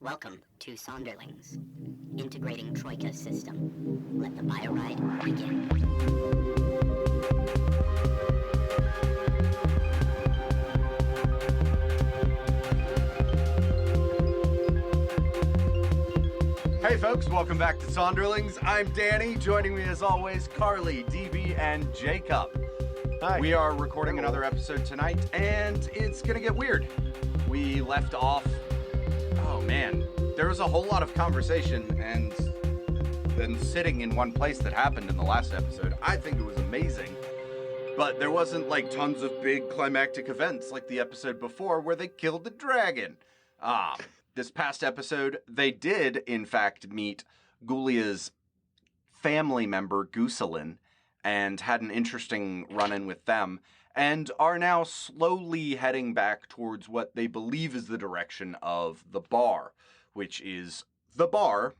Welcome to Sonderlings, integrating Troika system. Let the bio ride begin. Hey folks, welcome back to Sonderlings. I'm Danny. Joining me as always, Carly, DB, and Jacob. Hi. We are recording another episode tonight, and it's gonna get weird. We left off, oh man, there was a whole lot of conversation and then sitting in one place that happened in the last episode. I think it was amazing, but there wasn't like tons of big climactic events like the episode before where they killed the dragon. This past episode, they did, in fact, meet Gulia's family member, Gooselin, and had an interesting run-in with them, and are now slowly heading back towards what they believe is the direction of the bar, which is the bar,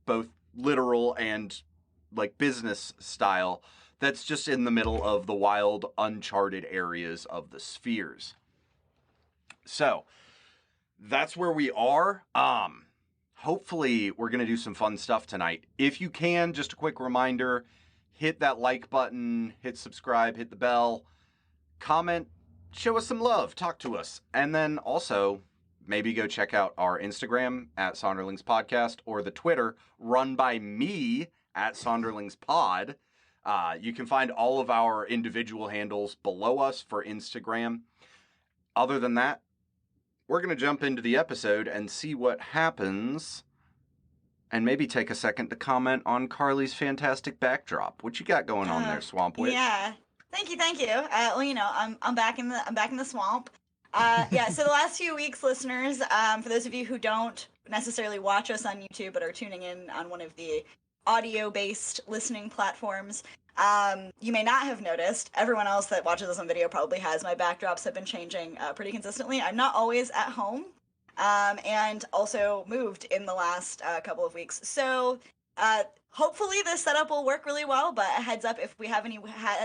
both literal and, like, business style, that's just in the middle of the wild, uncharted areas of the spheres. So, that's where we are. Hopefully we're going to do some fun stuff tonight. If you can, just a quick reminder, hit that like button, hit subscribe, hit the bell, comment, show us some love, talk to us. And then also maybe go check out our Instagram at Sonderlings Podcast or the Twitter run by me at Sonderlings Pod. You can find all of our individual handles below us for Instagram. Other than that, we're going to jump into the episode and see what happens, and maybe take a second to comment on Carly's fantastic backdrop. What you got going on there, Swamp Witch? Yeah, thank you. Well, you know, I'm back in the swamp. Yeah. So the last few weeks, listeners, for those of you who don't necessarily watch us on YouTube but are tuning in on one of the audio-based listening platforms, you may not have noticed. Everyone else that watches us on video probably has. My backdrops have been changing pretty consistently. I'm not always at home, and also moved in the last couple of weeks. So hopefully this setup will work really well, but a heads up if we have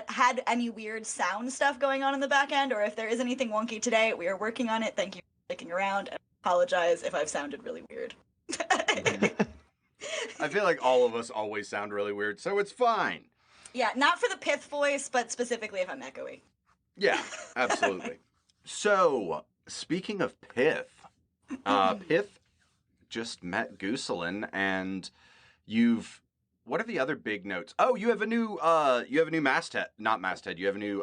had any weird sound stuff going on in the back end, or if there is anything wonky today, we are working on it. Thank you for sticking around, and I apologize if I've sounded really weird. I feel like all of us always sound really weird, so it's fine. Yeah, not for the pith voice, but specifically if I'm echoey. Yeah, absolutely. So, speaking of Pith, Pith just met Gooselin, and what are the other big notes? Oh, you have a new masthead, not masthead, you have a new,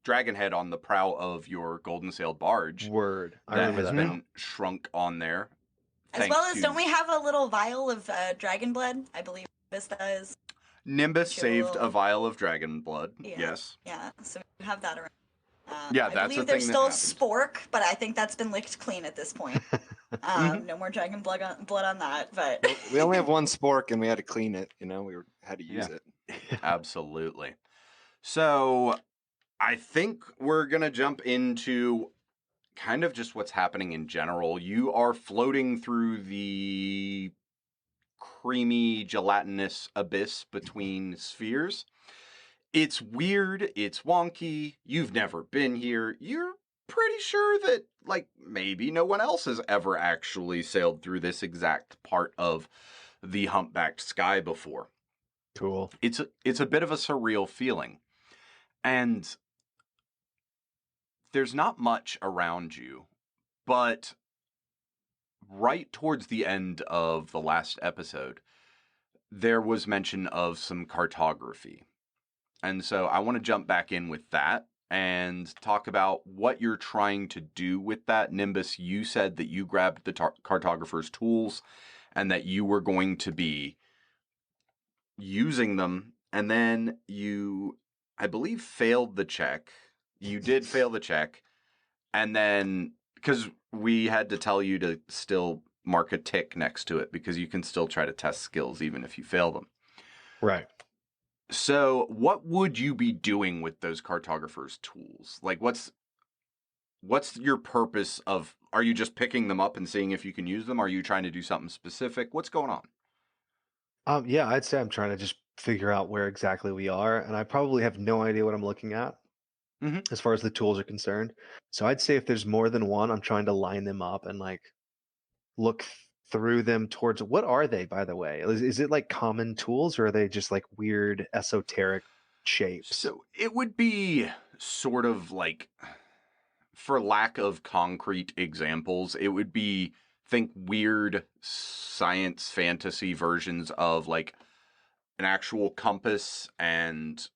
dragon head on the prow of your golden-sailed barge. Word. I that remember has that been now. shrunk on there. As well as, don't we have a little vial of dragon blood? I believe this does. Nimbus saved a vial of dragon blood. Yeah. Yes. Yeah, so we have that around. Yeah, I that's believe a there's thing still that happened. spork, but I think that's been licked clean at this point. No more dragon blood on that, but We only have one spork and we had to clean it, had to use it. Absolutely. So I think we're going to jump into kind of just what's happening in general. You are floating through the creamy, gelatinous abyss between spheres. It's weird. It's wonky. You've never been here. You're pretty sure that, like, maybe no one else has ever actually sailed through this exact part of the humpbacked sky before. Cool. It's a bit of a surreal feeling. And there's not much around you, but right towards the end of the last episode, there was mention of some cartography. And so I want to jump back in with that and talk about what you're trying to do with that. Nimbus, you said that you grabbed the cartographer's tools and that you were going to be using them. And then you, I believe, failed the check. You did fail the check. And then, because we had to tell you to still mark a tick next to it because you can still try to test skills even if you fail them. Right. So what would you be doing with those cartographer's tools? Like, what's your purpose of, are you just picking them up and seeing if you can use them? Are you trying to do something specific? What's going on? Yeah, I'd say I'm trying to just figure out where exactly we are, and I probably have no idea what I'm looking at as far as the tools are concerned. So I'd say if there's more than one, I'm trying to line them up and, like, look through them towards what are they, by the way? Is it like common tools, or are they just like weird esoteric shapes? So it would be sort of like, for lack of concrete examples, it would be, think weird science fantasy versions of like an actual compass and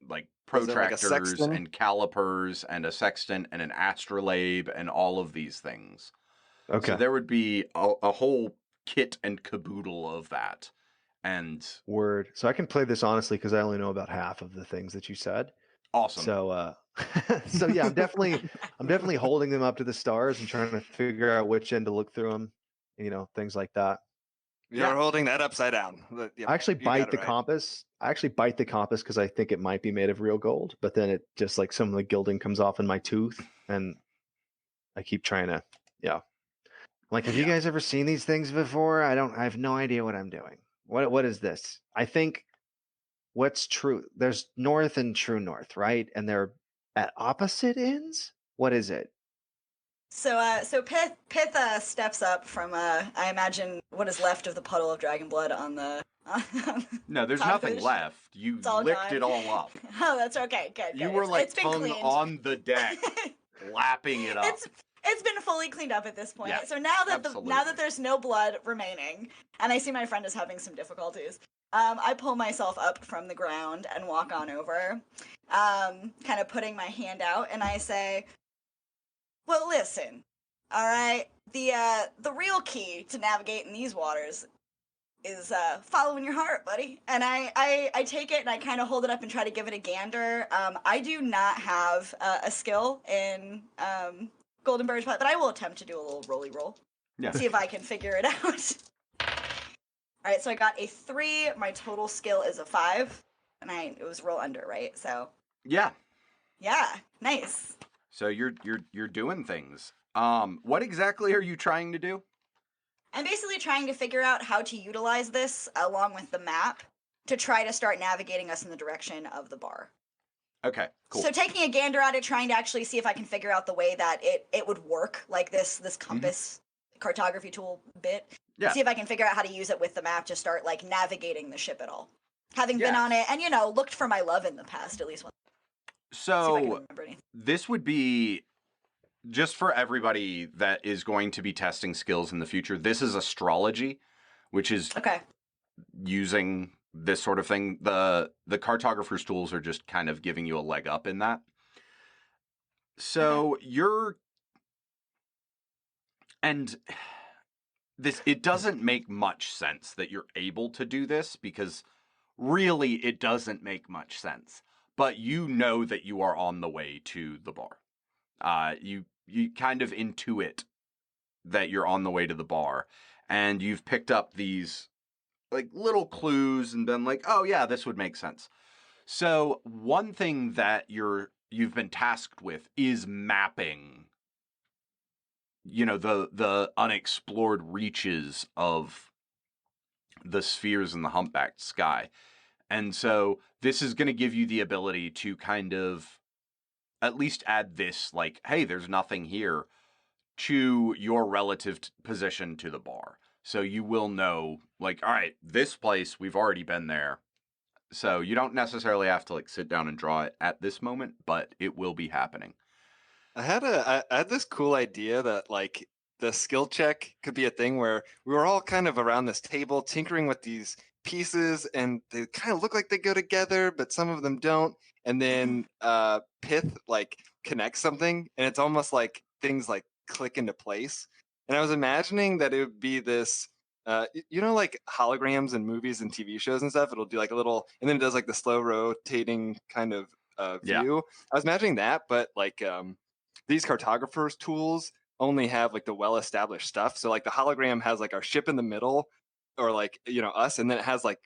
like Was it like a protractors sextant? and calipers and a sextant and an astrolabe and all of these things. Okay. So there would be a whole kit and caboodle of that. And Word. So I can play this honestly because I only know about half of the things that you said. awesome. So so yeah, I'm definitely holding them up to the stars and trying to figure out which end to look through them, things like that. You're holding that upside down. Yep, I actually you got bite it the right. compass. I actually bite the compass because I think it might be made of real gold, but then it just like some of the gilding comes off in my tooth, and I keep trying to, Like, have you guys ever seen these things before? I have no idea what I'm doing. What is this? I think what's true. There's north and true north, right? And they're at opposite ends. What is it? So Pith steps up from I imagine what is left of the puddle of dragon blood on the. No, there's top of nothing the left. You It's all licked gone. it all up. Oh, that's okay. Good. You good. were like it's been tongue cleaned. on the deck, lapping it up. It's been fully cleaned up at this point. Yeah, So now that absolutely. there's no blood remaining, and I see my friend is having some difficulties, I pull myself up from the ground and walk on over, kind of putting my hand out, and I say, "Well, listen, all right. The real key to navigating these waters is following your heart, buddy." And I take it and I kind of hold it up and try to give it a gander. I do not have a skill in Golden Birch Pot, but I will attempt to do a little roly roll. Yeah. See if I can figure it out. All right, so I got a 3. My total skill is a 5, and it was roll under, right? So Yeah. Nice. So you're doing things. What exactly are you trying to do? I'm basically trying to figure out how to utilize this along with the map to try to start navigating us in the direction of the bar. Okay, cool. So taking a gander at it, trying to actually see if I can figure out the way that it would work, like this compass cartography tool bit. Yeah. See if I can figure out how to use it with the map to start like navigating the ship at all. Having been on it and looked for my love in the past at least once. See if I can So remember anything. this would be, just for everybody that is going to be testing skills in the future, this is astrology, which is Okay. using this sort of thing. The cartographer's tools are just kind of giving you a leg up in that. So it doesn't make much sense that you're able to do this, because really it doesn't make much sense. But you know that you are on the way to the bar. You kind of intuit that you're on the way to the bar, and you've picked up these like little clues and been like, oh yeah, this would make sense. So one thing that you've been tasked with is mapping, the unexplored reaches of the spheres in the humpbacked sky. And so this is going to give you the ability to kind of at least add this, like, hey, there's nothing here, to your relative position to the bar. So you will know, like, all right, this place, we've already been there. So you don't necessarily have to, like, sit down and draw it at this moment, but it will be happening. I had this cool idea that like the skill check could be a thing where we were all kind of around this table tinkering with these pieces, and they kind of look like they go together, but some of them don't. And then Pith like connects something, and it's almost like things like click into place. And I was imagining that it would be this, like holograms in movies and TV shows and stuff. It'll do like a little, and then it does like the slow rotating kind of view. Yeah. I was imagining that, but like these cartographers tools only have like the well-established stuff. So like the hologram has like our ship in the middle, or like us, and then it has like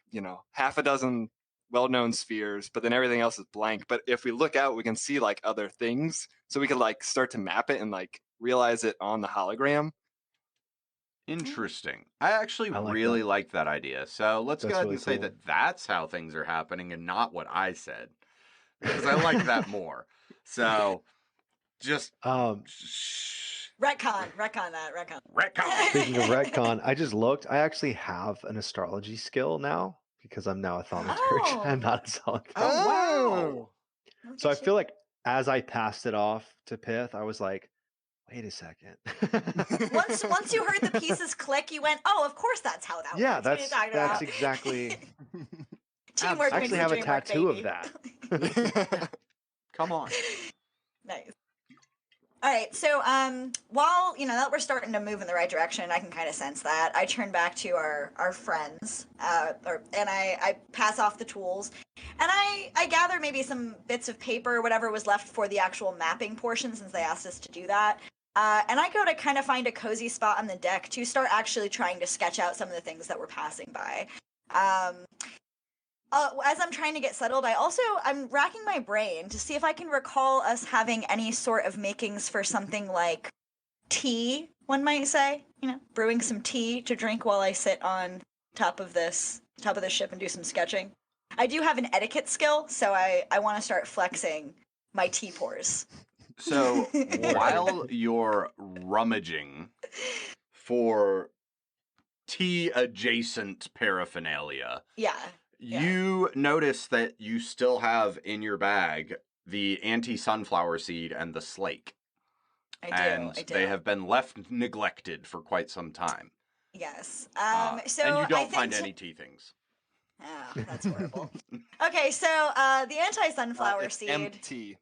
half a dozen well-known spheres, but then everything else is blank. But if we look out, we can see like other things, so we could like start to map it and like realize it on the hologram. Interesting. I actually really like that idea. So let's go ahead and say that that's how things are happening and not what I said, because I like that more. So just Retcon that. Retcon. Speaking of retcon, I just looked. I actually have an astrology skill now because I'm now a thaumaturge. Oh. I'm not a solid. Oh, wow. Look So I at you. feel like as I passed it off to Pith, I was like, wait a second. Once you heard the pieces click, you went, "Oh, of course that's how that Yeah, works." What are you talking that's about? exactly. Teamwork I makes actually the have a dream work, tattoo baby. of that. Come on. Nice. All right, so while that we're starting to move in the right direction, I can kind of sense that. I turn back to our friends, and I pass off the tools, and I gather maybe some bits of paper or whatever was left for the actual mapping portion, since they asked us to do that. And I go to kind of find a cozy spot on the deck to start actually trying to sketch out some of the things that we're passing by. As I'm trying to get settled, I'm racking my brain to see if I can recall us having any sort of makings for something like tea, one might say. Brewing some tea to drink while I sit on top of this ship and do some sketching. I do have an etiquette skill, so I want to start flexing my tea pours. So while you're rummaging for tea adjacent paraphernalia, Yeah. you notice that you still have in your bag the anti-sunflower seed and the slake. I do. They have been left neglected for quite some time. Yes. And you don't find any tea things. Oh, that's horrible. Okay, so the anti-sunflower it's seed. empty.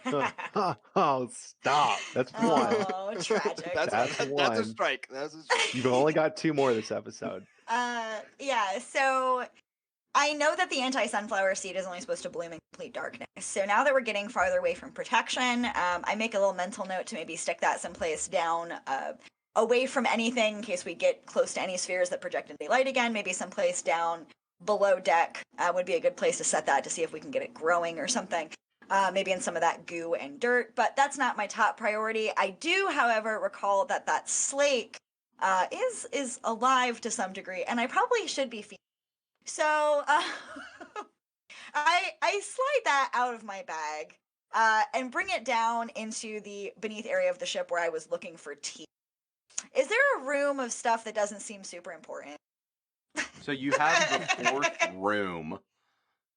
Oh, stop. That's one. Oh, tragic. That's That's one. a strike. That's a strike. You've only got 2 more this episode. Yeah, so I know that the anti-sunflower seed is only supposed to bloom in complete darkness. So now that we're getting farther away from protection, I make a little mental note to maybe stick that someplace down, away from anything in case we get close to any spheres that project into light again. Maybe someplace down below deck would be a good place to set that to see if we can get it growing or something. Maybe in some of that goo and dirt, but that's not my top priority. I do, however, recall that slake is alive to some degree, and I probably should be feeding. So I slide that out of my bag and bring it down into the beneath area of the ship where I was looking for tea. Is there a room of stuff that doesn't seem super important? So you have the fourth room.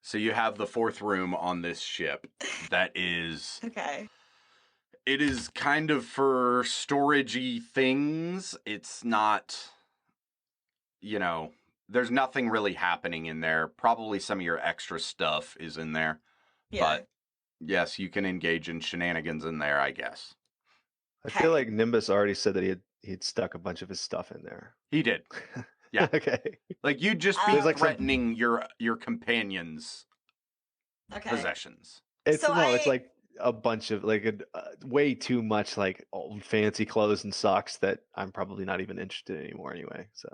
So you have the fourth room on this ship that is... Okay. It is kind of for storagey things. It's not, there's nothing really happening in there. Probably some of your extra stuff is in there. Yeah. But yes, you can engage in shenanigans in there, I guess. I feel like Nimbus already said that he'd stuck a bunch of his stuff in there. He did. Yeah. Okay. Like you'd just be There's like some- threatening your companions' Okay. possessions. It's So it's like a bunch of way too much like old fancy clothes and socks that I'm probably not even interested in anymore anyway. So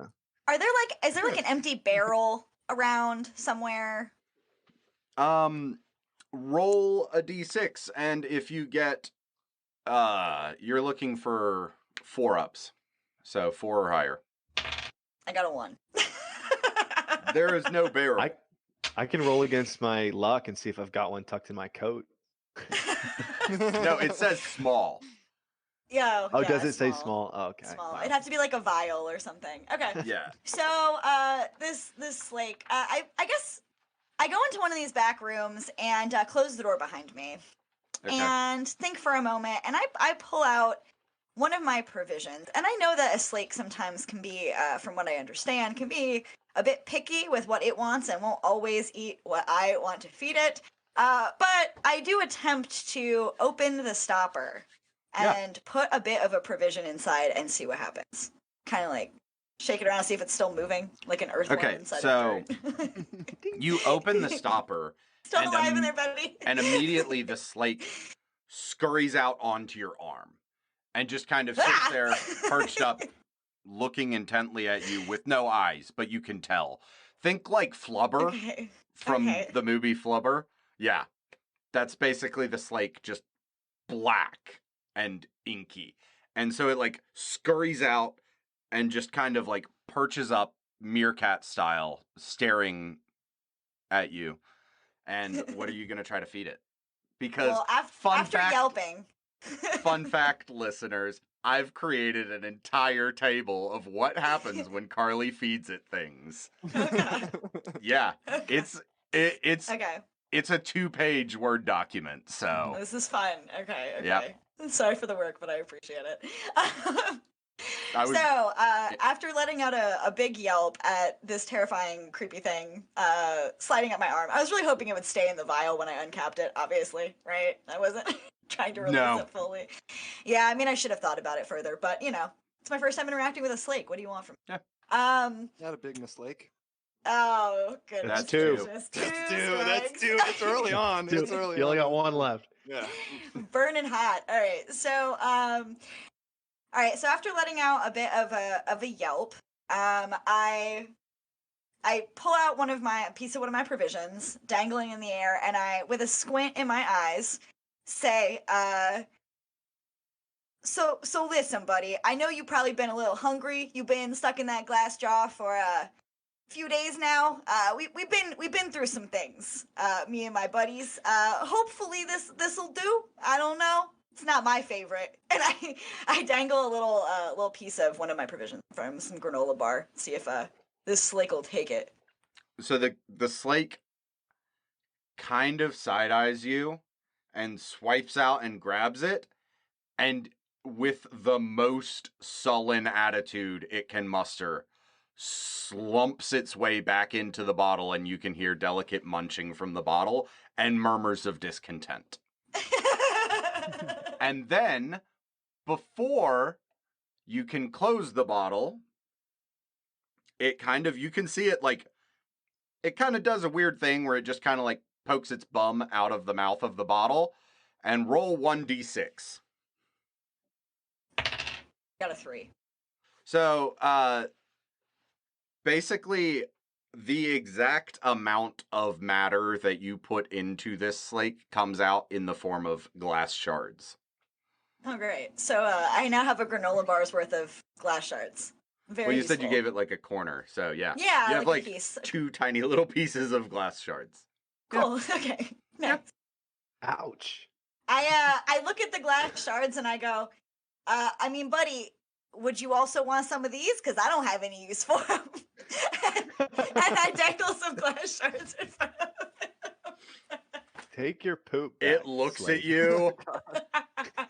Is there an empty barrel around somewhere? Roll a d6, and if you get, you're looking for 4-ups, so 4 or higher. I got a 1. There is no barrel. I can roll against my luck and see if I've got one tucked in my coat. No, it says small. Yeah. Oh, does it say small? Oh, okay. Small. Wow. It'd have to be like a vial or something. Okay. Yeah. So, this slake, I guess I go into one of these back rooms and close the door behind me, Okay. and think for a moment, and I pull out one of my provisions, and I know that a slake sometimes can be, from what I understand, can be a bit picky with what it wants and won't always eat what I want to feed it. But I do attempt to open the stopper and put a bit of a provision inside and see what happens. Kind of like shake it around, see if it's still moving, like an earthworm inside so of dirt. you open the stopper, Still and alive in there, buddy. and immediately the slake scurries out onto your arm and just kind of sits there perched up, looking intently at you with no eyes, but you can tell. Think like Flubber Okay. from the movie Flubber. Yeah. That's basically the slake, just black and inky. And so it like scurries out and just kind of like perches up meerkat style, staring at you. And what are you going to try to feed it? Because Well, after fun fact, yelping, Fun fact, listeners, I've created an entire table of what happens when Carly feeds it things. Okay. Yeah, Okay. it's Okay. it's a 2-page Word document. So This is fun. Okay. Okay. Yep. Sorry for the work, but I appreciate it. I would. So, after letting out a big yelp at this terrifying, creepy thing sliding up my arm, I was really hoping it would stay in the vial when I uncapped it, obviously, right? I wasn't trying to release No. it fully. Yeah, I mean, I should have thought about it further, but, it's my first time interacting with a slake. What do you want from me? Yeah. Not a big mistake. Oh, goodness. That's two. gracious. That's Two two. That's strikes. two. It's early on. Dude, It's early you only on. got one left. Yeah. Burning hot. All right. So, all right. So after letting out a bit of a yelp, I pull out one of my provisions, dangling in the air, and I, with a squint in my eyes, say, So listen, buddy. I know you've probably been a little hungry. You've been stuck in that glass jar for a few days now. We've been through some things. Me and my buddies. Hopefully this'll do. I don't know. It's not my favorite. And I dangle a little piece of one of my provisions from some granola bar. See if this slake will take it. So the slake kind of side eyes you and swipes out and grabs it, and with the most sullen attitude it can muster, slumps its way back into the bottle, and you can hear delicate munching from the bottle and murmurs of discontent. And then, before you can close the bottle, it kind of, you can see it like, it kind of does a weird thing where it just kind of like pokes its bum out of the mouth of the bottle, and roll 1d6. Got a 3. So, basically, the exact amount of matter that you put into this slake comes out in the form of glass shards. Oh, great. So I now have a granola bar's worth of glass shards. Very Well, you useful. said you gave it like a corner, so yeah. Yeah, You have like a like piece. 2 tiny little pieces of glass shards. Cool. Okay. Nice. Ouch. I look at the glass shards and I go, I mean, buddy, would you also want some of these? Because I don't have any use for them. And I dangle some glass shards in front of him. Take your poop. It back, looks slave. at you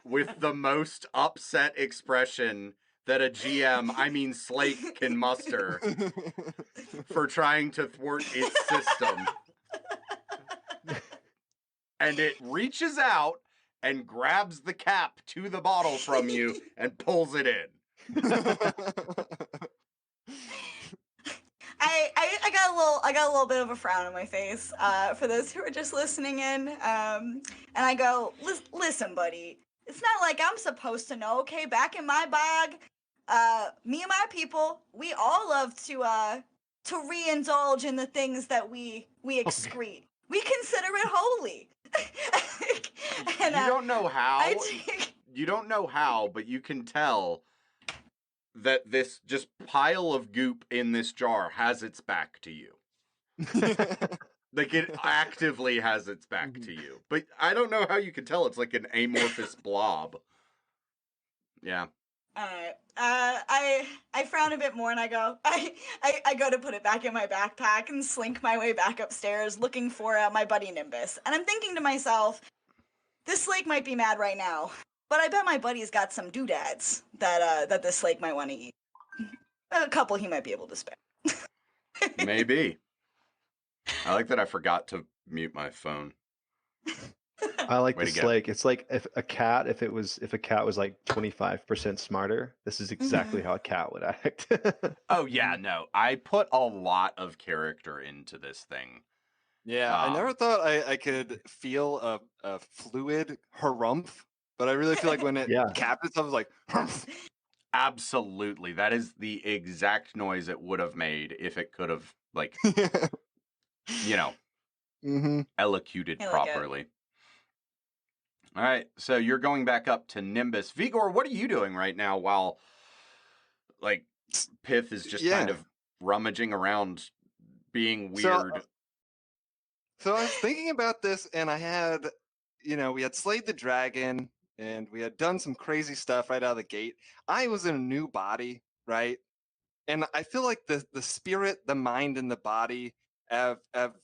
with the most upset expression that a GM, I mean Slake, can muster for trying to thwart its system. And it reaches out and grabs the cap to the bottle from you and pulls it in. I got a little bit of a frown on my face for those who are just listening in, and I go, listen, buddy, it's not like I'm supposed to know. Okay, back in my bog, me and my people, we all love to reindulge in the things that we excrete. We consider it holy. And, You don't know how. take- You don't know how, but you can tell that this just pile of goop in this jar has its back to you. Like, it actively has its back to you. But I don't know how you can tell. It's like an amorphous blob. Yeah. Alright. I frown a bit more and I go, I go to put it back in my backpack and slink my way back upstairs looking for my buddy Nimbus. And I'm thinking to myself, this Slake might be mad right now, but I bet my buddy's got some doodads that this Slake might want to eat. A couple he might be able to spare. Maybe. I like that I forgot to mute my phone. I like Way the to go. slake. It's like if a cat was like 25% smarter, this is exactly how a cat would act. Oh, yeah, no. I put a lot of character into this thing. Yeah, I never thought I could feel a fluid harumph, but I really feel like when it Yeah. capped itself, it was like, humph. Absolutely. That is the exact noise it would have made if it could have, like, you know, elocuted I like it. properly. All right, so you're going back up to Nimbus. Vigor, what are you doing right now while, like, Pith is just kind Yeah. of rummaging around, being So, weird? So I was thinking about this, and I had, we had slayed the dragon. and we had done some crazy stuff right out of the gate. I was in a new body, right? And I feel like the spirit, the mind, and the body have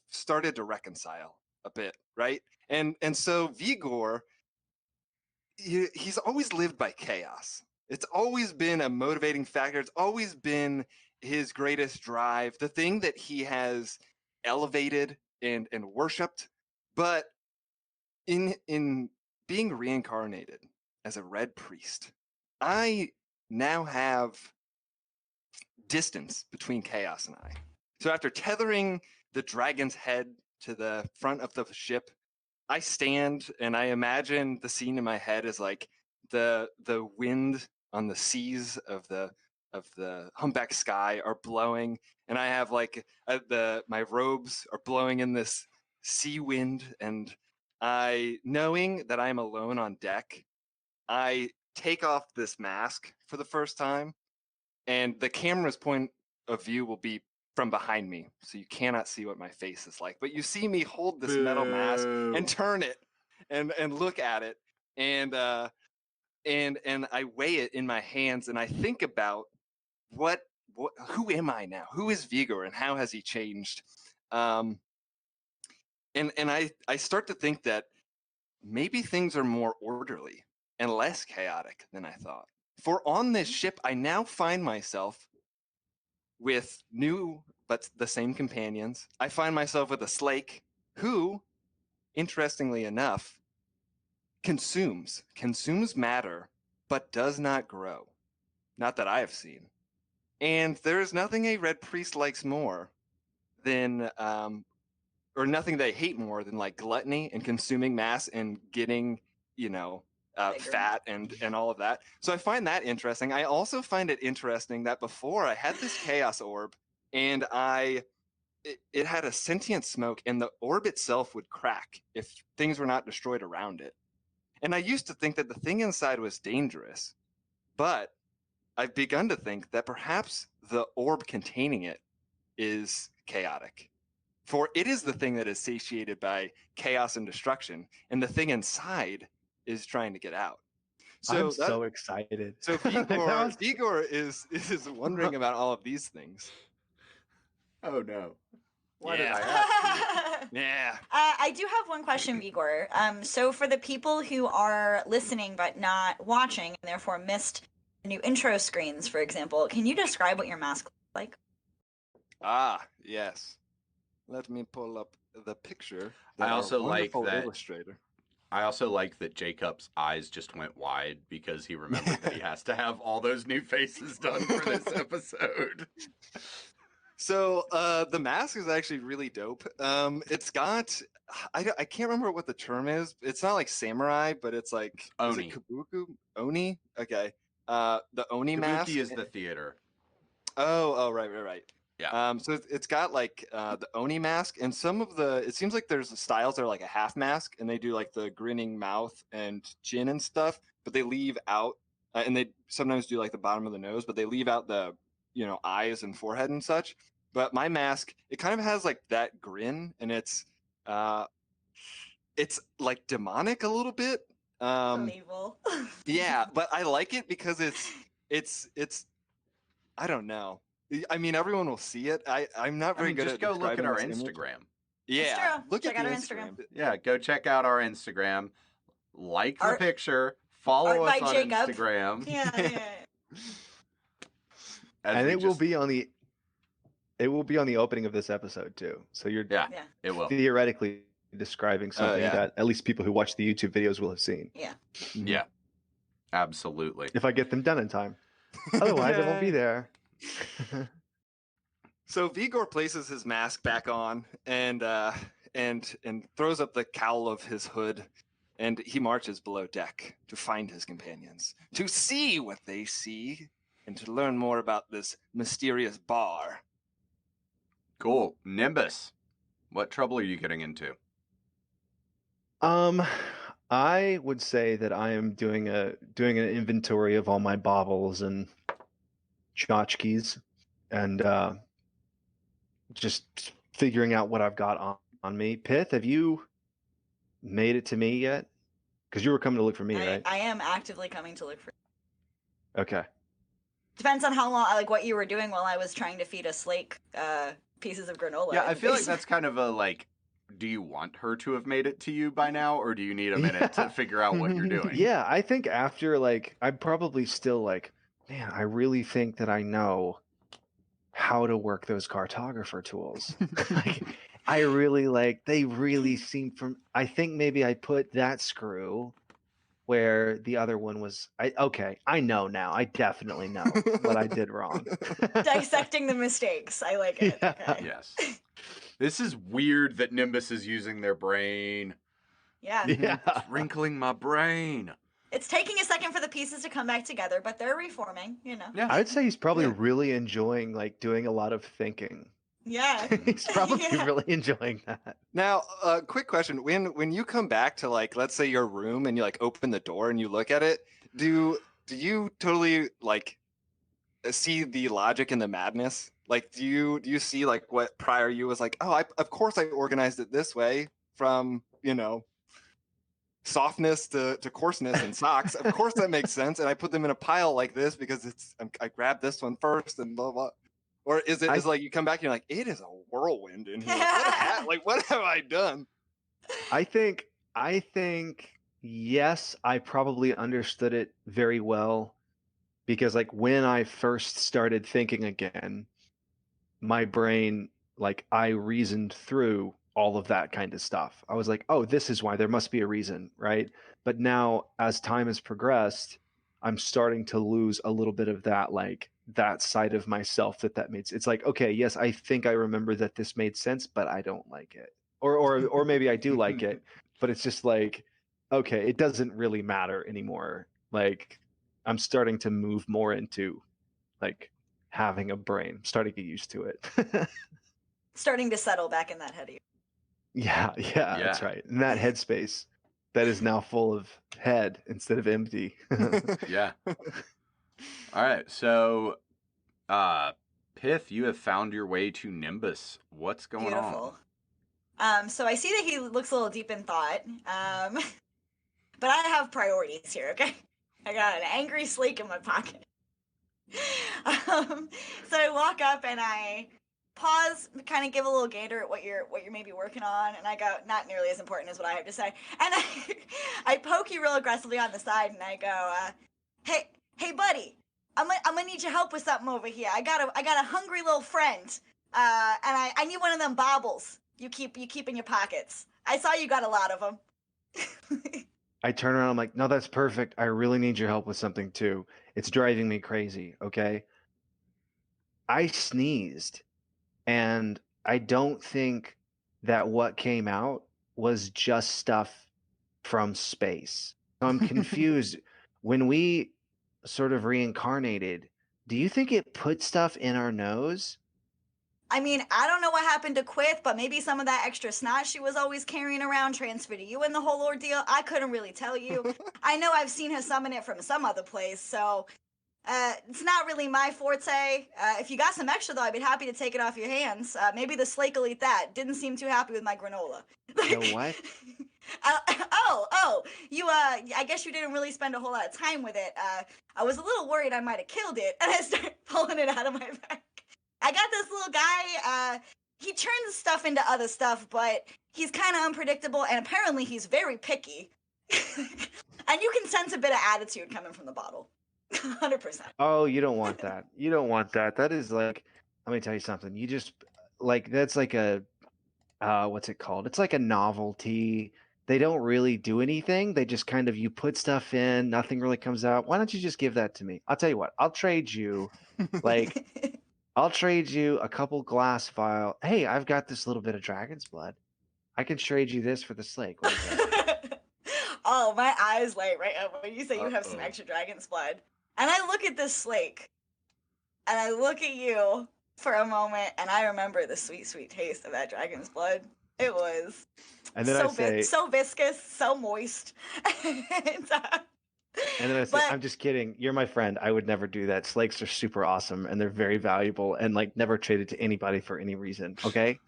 started to reconcile a bit, right? And so Vigor, he's always lived by chaos. It's always been a motivating factor. It's always been his greatest drive, the thing that he has elevated and worshipped. But in being reincarnated as a red priest, I now have distance between chaos and I. So after tethering the dragon's head to the front of the ship, I stand and I imagine the scene in my head is like the wind on the seas of the humpback sky are blowing, and I have like my robes are blowing in this sea wind, and I, knowing that I'm alone on deck, I take off this mask for the first time, and the camera's point of view will be from behind me, so you cannot see what my face is like. But you see me hold this metal mask and turn it, and look at it, and I weigh it in my hands, and I think about what who am I now? Who is Vigor, and how has he changed? And I start to think that maybe things are more orderly and less chaotic than I thought. For on this ship, I now find myself with new but the same companions. I find myself with a Slake who, interestingly enough, consumes matter, but does not grow. Not that I have seen. And there is nothing a red priest likes more than, or nothing they hate more than like gluttony and consuming mass and getting, Bigger. fat and all of that. So I find that interesting. I also find it interesting that before I had this chaos orb, and it had a sentient smoke, and the orb itself would crack if things were not destroyed around it. And I used to think that the thing inside was dangerous, but I've begun to think that perhaps the orb containing it is chaotic. For it is the thing that is satiated by chaos and destruction, and the thing inside is trying to get out. I'm so excited. So Vigor is wondering about all of these things. Oh no. Why Yeah. did I ask you? Yeah. I do have one question, Vigor. So for the people who are listening but not watching and therefore missed the new intro screens, for example, can you describe what your mask looks like? Ah, yes. Let me pull up the picture. I also like that illustrator. I also like that Jacob's eyes just went wide because he remembered that he has to have all those new faces done for this episode. So the mask is actually really dope. It's got I can't remember what the term is. It's not like samurai, but it's like Oni. Is it kabuki? Oni? Okay. The Oni mask. Kabuki is the theater. Oh, right. Yeah. So it's got like the Oni mask, and some of it seems like there's styles that are like a half mask, and they do like the grinning mouth and chin and stuff, but they leave out, and they sometimes do like the bottom of the nose, but they leave out the eyes and forehead and such. But my mask, it kind of has like that grin, and it's like demonic a little bit. Evil. Yeah, but I like it because it's I don't know. I mean, everyone will see it. I'm not very good just at go look at describing our this image. Instagram. Yeah, true. look Check at out the our Instagram. Yeah, go check out our Instagram. Like the Art- picture. Follow art us by on Jacob. Instagram. Yeah. And it will be on the opening of this episode too. So you're Yeah, Yeah. it will. theoretically describing something yeah. that at least people who watch the YouTube videos will have seen. Yeah. Yeah, absolutely. If I get them done in time. Otherwise, I won't be there. So Vigor places his mask back on and throws up the cowl of his hood, and he marches below deck to find his companions, to see what they see, and to learn more about this mysterious bar. Cool. Nimbus, what trouble are you getting into? I would say that I am doing an inventory of all my baubles and tchotchkes, and just figuring out what I've got on me. Pith, have you made it to me yet? Because you were coming to look for me, right? I am actively coming to look for. Okay. Depends on how long, like what you were doing while I was trying to feed a slake pieces of granola. Yeah, in I the feel like basement. that's kind of a like. Do you want her to have made it to you by now, or do you need a minute to figure out what you're doing? Yeah, I think after like I'm probably still like, man, I really think that I know how to work those cartographer tools. Like, I really like they really seem from I think maybe I put that screw where the other one was I know now. I definitely know what I did wrong. Dissecting the mistakes. I like it. Yeah. Okay. Yes. This is weird that Nimbus is using their brain. Yeah. Yeah. It's wrinkling my brain. It's taking a second for the pieces to come back together, but they're reforming, you know. Yeah. I would say he's probably Yeah. really enjoying like doing a lot of thinking. Yeah. He's probably Yeah. really enjoying that. Now, quick question: when you come back to like, let's say your room, and you like open the door and you look at it, do you totally like see the logic and the madness? Like, do you see like what prior you was like? Oh, of course I organized it this way, from softness to coarseness and socks. Of course that makes sense, and I put them in a pile like this because I grabbed this one first and blah blah. Or is it like you come back and you're like, it is a whirlwind in here. What have I done? I think yes, I probably understood it very well because like when I first started thinking again, my brain like I reasoned through all of that kind of stuff. I was like, "Oh, this is why there must be a reason," right? But now as time has progressed, I'm starting to lose a little bit of that like that side of myself that made it's like, okay, yes, I think I remember that this made sense, but I don't like it. Or maybe I do like it, but it's just like, okay, it doesn't really matter anymore. Like I'm starting to move more into like having a brain, starting to get used to it. Starting to settle back in that head of yours. Yeah, that's Yeah. right. In that headspace that is now full of head instead of empty. Yeah. All right. So, Pith, you have found your way to Nimbus. What's going Beautiful. on? So I see that he looks a little deep in thought. But I have priorities here, okay? I got an angry slake in my pocket. So I walk up and I pause, kind of give a little gator at what you're maybe working on, and I go, not nearly as important as what I have to say. And I poke you real aggressively on the side, and I go, hey, buddy, I'm gonna need your help with something over here. I got a hungry little friend, and I need one of them baubles you keep in your pockets. I saw you got a lot of them. I turn around, I'm like, no, that's perfect. I really need your help with something too. It's driving me crazy, okay? I sneezed, and I don't think that what came out was just stuff from space. So I'm confused. When we sort of reincarnated, do you think it put stuff in our nose? I mean, I don't know what happened to Quith, but maybe some of that extra snot she was always carrying around transferred to you in the whole ordeal. I couldn't really tell you. I know I've seen her summon it from some other place, so it's not really my forte. If you got some extra, though, I'd be happy to take it off your hands. Maybe the slake will eat that. Didn't seem too happy with my granola. The what? You, I guess you didn't really spend a whole lot of time with it. I was a little worried I might have killed it, and I started pulling it out of my bag. I got this little guy, he turns stuff into other stuff, but he's kind of unpredictable, and apparently he's very picky. And you can sense a bit of attitude coming from the bottle. 100%. Oh, you don't want that. You don't want that. That is like, let me tell you something. You just like that's like a what's it called? It's like a novelty. They don't really do anything. They just kind of you put stuff in, nothing really comes out. Why don't you just give that to me? I'll tell you what. I'll trade you like I'll trade you a couple glass vial. Hey, I've got this little bit of dragon's blood. I can trade you this for the slake. What is that? Oh, my eyes light right up when you say you have some Uh-oh. extra dragon's blood. And I look at this slake, and I look at you for a moment, and I remember the sweet, sweet taste of that dragon's blood. It was And then so I say, so viscous, so moist. and then I say, but- I'm just kidding. You're my friend. I would never do that. Slakes are super awesome and they're very valuable and like never traded to anybody for any reason. Okay.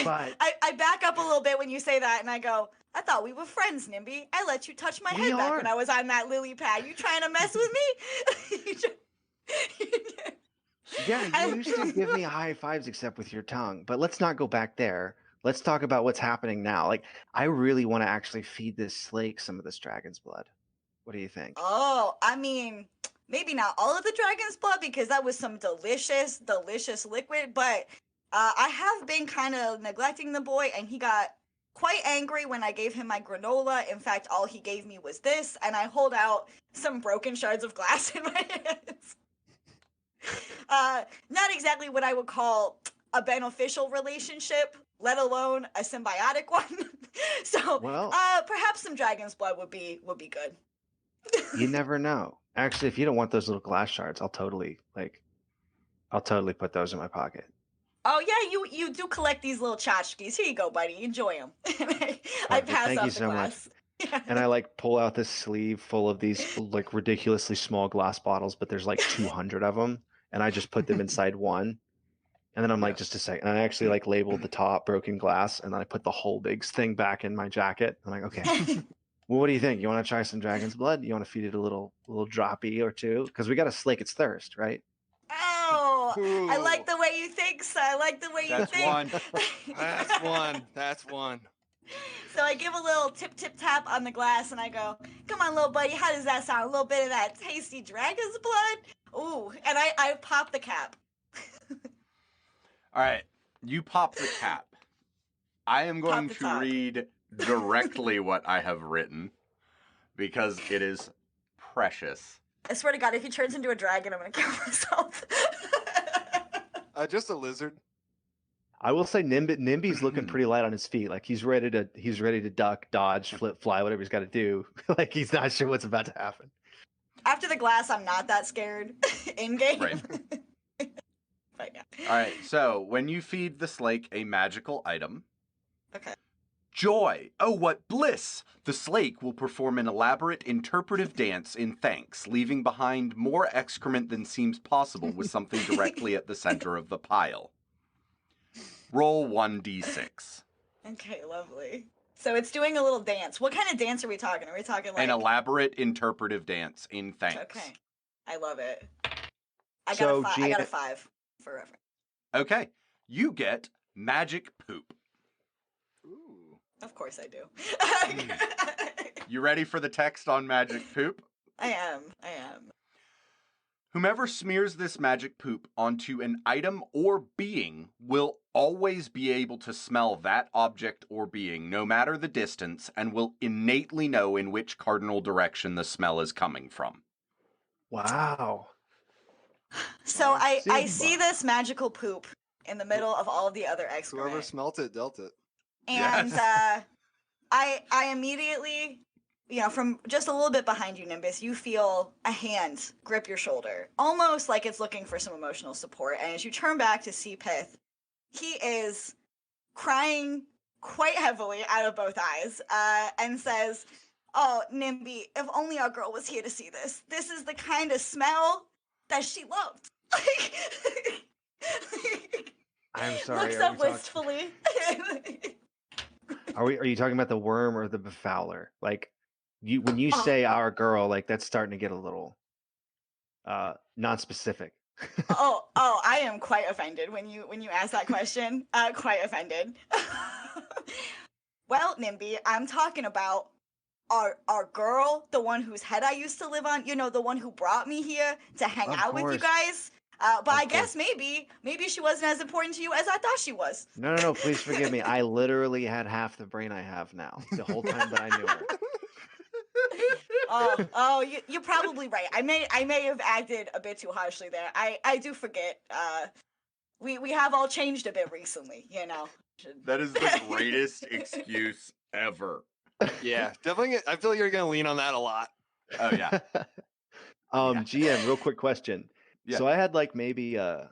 But- I back up a little bit when you say that, and I go, I thought we were friends, Nimby. I let you touch my We head back are. when I was on that lily pad. You trying to mess with me? Yeah, you used to give me high fives except with your tongue, but let's not go back there. Let's talk about what's happening now. Like, I really want to actually feed this slake some of this dragon's blood. What do you think? Oh, I mean, maybe not all of the dragon's blood because that was some delicious, delicious liquid, but I have been kind of neglecting the boy, and he got quite angry when I gave him my granola. In fact, all he gave me was this, and I hold out some broken shards of glass in my hands. Not exactly what I would call a beneficial relationship, let alone a symbiotic one. So, Well, perhaps some dragon's blood would be good. you never know. Actually, if you don't want those little glass shards, I'll totally put those in my pocket. Oh yeah, you do collect these little tchotchkes. Here you go, buddy. Enjoy them. I Perfect. pass Thank up you the so much. glass. Yeah. And I like pull out this sleeve full of these like ridiculously small glass bottles, but there's like 200 of them, and I just put them inside one. And then I'm like, Yes. just a second. And I actually like labeled the top broken glass, and then I put the whole big thing back in my jacket. I'm like, okay. Well, what do you think? You want to try some dragon's blood? You want to feed it a little droppy or two? Because we got to slake its thirst, right? Oh, I like Ooh. the way you think, so I like the way you That's think. one. That's one. That's one. So I give a little tip tap on the glass, and I go, "Come on, little buddy. How does that sound? A little bit of that tasty dragon's blood." Ooh, and I pop the cap. All right, you pop the cap. I am going Pop the to top. read directly what I have written because it is precious. I swear to God, if he turns into a dragon, I'm gonna kill myself. Just a lizard. I will say Nimby's looking pretty light on his feet. Like he's ready to duck, dodge, flip, fly, whatever he's got to do. Like he's not sure what's about to happen. After the glass, I'm not that scared in game. Right. But yeah. All right, so when you feed the slake a magical item, Okay. joy! Oh, what bliss! The slake will perform an elaborate interpretive dance in thanks, leaving behind more excrement than seems possible with something directly at the center of the pile. Roll 1d6. Okay, lovely. So it's doing a little dance. What kind of dance are we talking? Are we talking like An elaborate interpretive dance in thanks. Okay. I love it. I So, got Gian- a 5 for reference. Okay, you get magic poop. Ooh. Of course I do. You ready for the text on magic poop? I am. Whomever smears this magic poop onto an item or being will always be able to smell that object or being, no matter the distance, and will innately know in which cardinal direction the smell is coming from. Wow. So I Simba. see this magical poop in the middle of all of the other Whoever excrement. smelt it dealt it. And Yes. I immediately, from just a little bit behind you, Nimbus, you feel a hand grip your shoulder, almost like it's looking for some emotional support. And as you turn back to see Pith, he is crying quite heavily out of both eyes, and says, "Oh, Nimby, if only our girl was here to see this. This is the kind of smell that she loved." I'm sorry. Looks are up we talk- wistfully. Are you talking about the worm or the befouler? Like when you Oh. say our girl, like that's starting to get a little non-specific. Oh, I am quite offended when you ask that question. Quite offended. Well, Nimby, I'm talking about our girl, the one whose head I used to live on. The one who brought me here to hang Of out with you course. guys. But Of I guess course. maybe she wasn't as important to you as I thought she was. No. Please forgive me. I literally had half the brain I have now the whole time that I knew her. Oh, you're probably right. I may have acted a bit too harshly there. I do forget. We have all changed a bit recently, That is the greatest excuse ever. Yeah, definitely. I feel like you're gonna lean on that a lot. Oh, yeah. GM, real quick question. Yeah. So I had like maybe I'm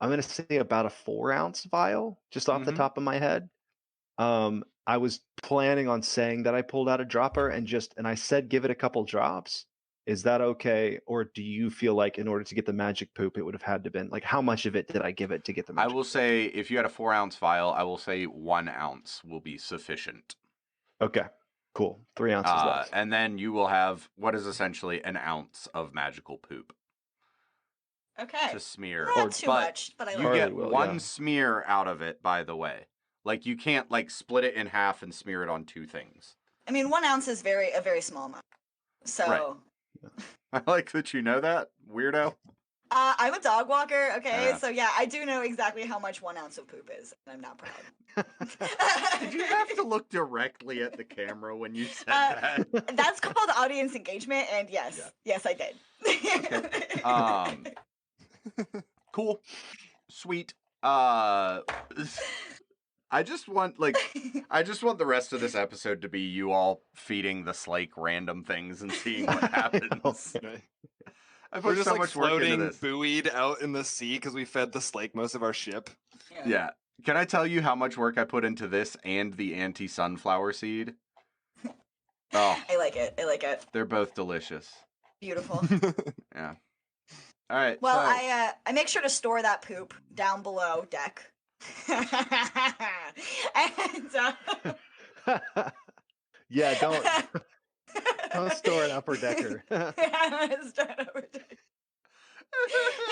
gonna say about a 4-ounce vial, just off the Mhm. top of my head. I was planning on saying that I pulled out a dropper and I said give it a couple drops. Is that okay? Or do you feel like in order to get the magic poop, it would have had to been like how much of it did I give it to get the I magic will say, if you had a 4-ounce vial, I will say 1 ounce will be sufficient. Okay, cool. 3 ounces left. And then you will have what is essentially an ounce of magical poop Okay. to smear. Not too But much, but I you like Harley get it. will, one yeah. smear out of it, by the way. Like, you can't, like, split it in half and smear it on 2 things. I mean, 1 ounce is a very small amount. So, I like that you know that, weirdo. I'm a dog walker, okay? Yeah. So yeah, I do know exactly how much 1 ounce of poop is, and I'm not proud. Did you have to look directly at the camera when you said Uh, that? That's called audience engagement, and yes, yes, I did. Okay. Cool. Sweet. I just want the rest of this episode to be you all feeding the Slake random things and seeing what happens. I We're put just so like much work into floating, this. buoyed out in the sea because we fed the Slake most of our ship. Yeah. Can I tell you how much work I put into this and the anti-sunflower seed? Oh, I like it. I like it. they're both delicious. Beautiful. Yeah. All right. Well, so, I make sure to store that poop down below deck. And Yeah, don't store it upper decker. I'm gonna start over deck. Go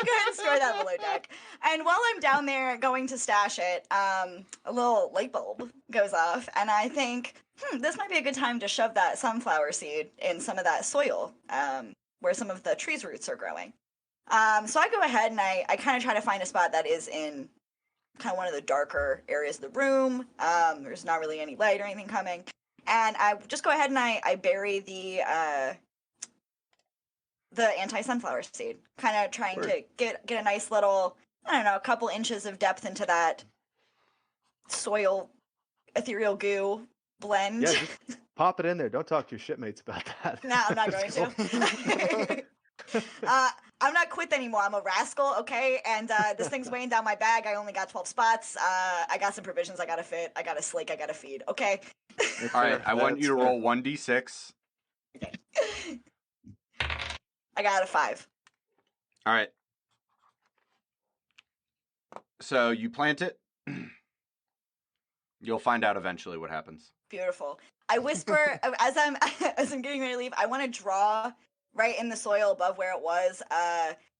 ahead and store that below deck. And while I'm down there going to stash it, a little light bulb goes off, and I think, this might be a good time to shove that sunflower seed in some of that soil, where some of the tree's roots are growing. So I go ahead and I kind of try to find a spot that is in kind of one of the darker areas of the room. There's not really any light or anything coming. And I just go ahead and I bury the anti-sunflower seed, kind of trying to get a nice little, I don't know, a couple inches of depth into that soil ethereal goo blend. Yeah, just pop it in there. Don't talk to your shipmates about that. No, I'm not going to. I'm not quit anymore. I'm a rascal, okay? And this thing's weighing down my bag. I only got 12 spots. I got some provisions I gotta fit. I got a Slake I gotta feed, okay? all right. I want you to roll 1d6. I got a 5. All right. So you plant it. You'll find out eventually what happens. Beautiful. I whisper as I'm getting ready to leave. I want to draw right in the soil above where it was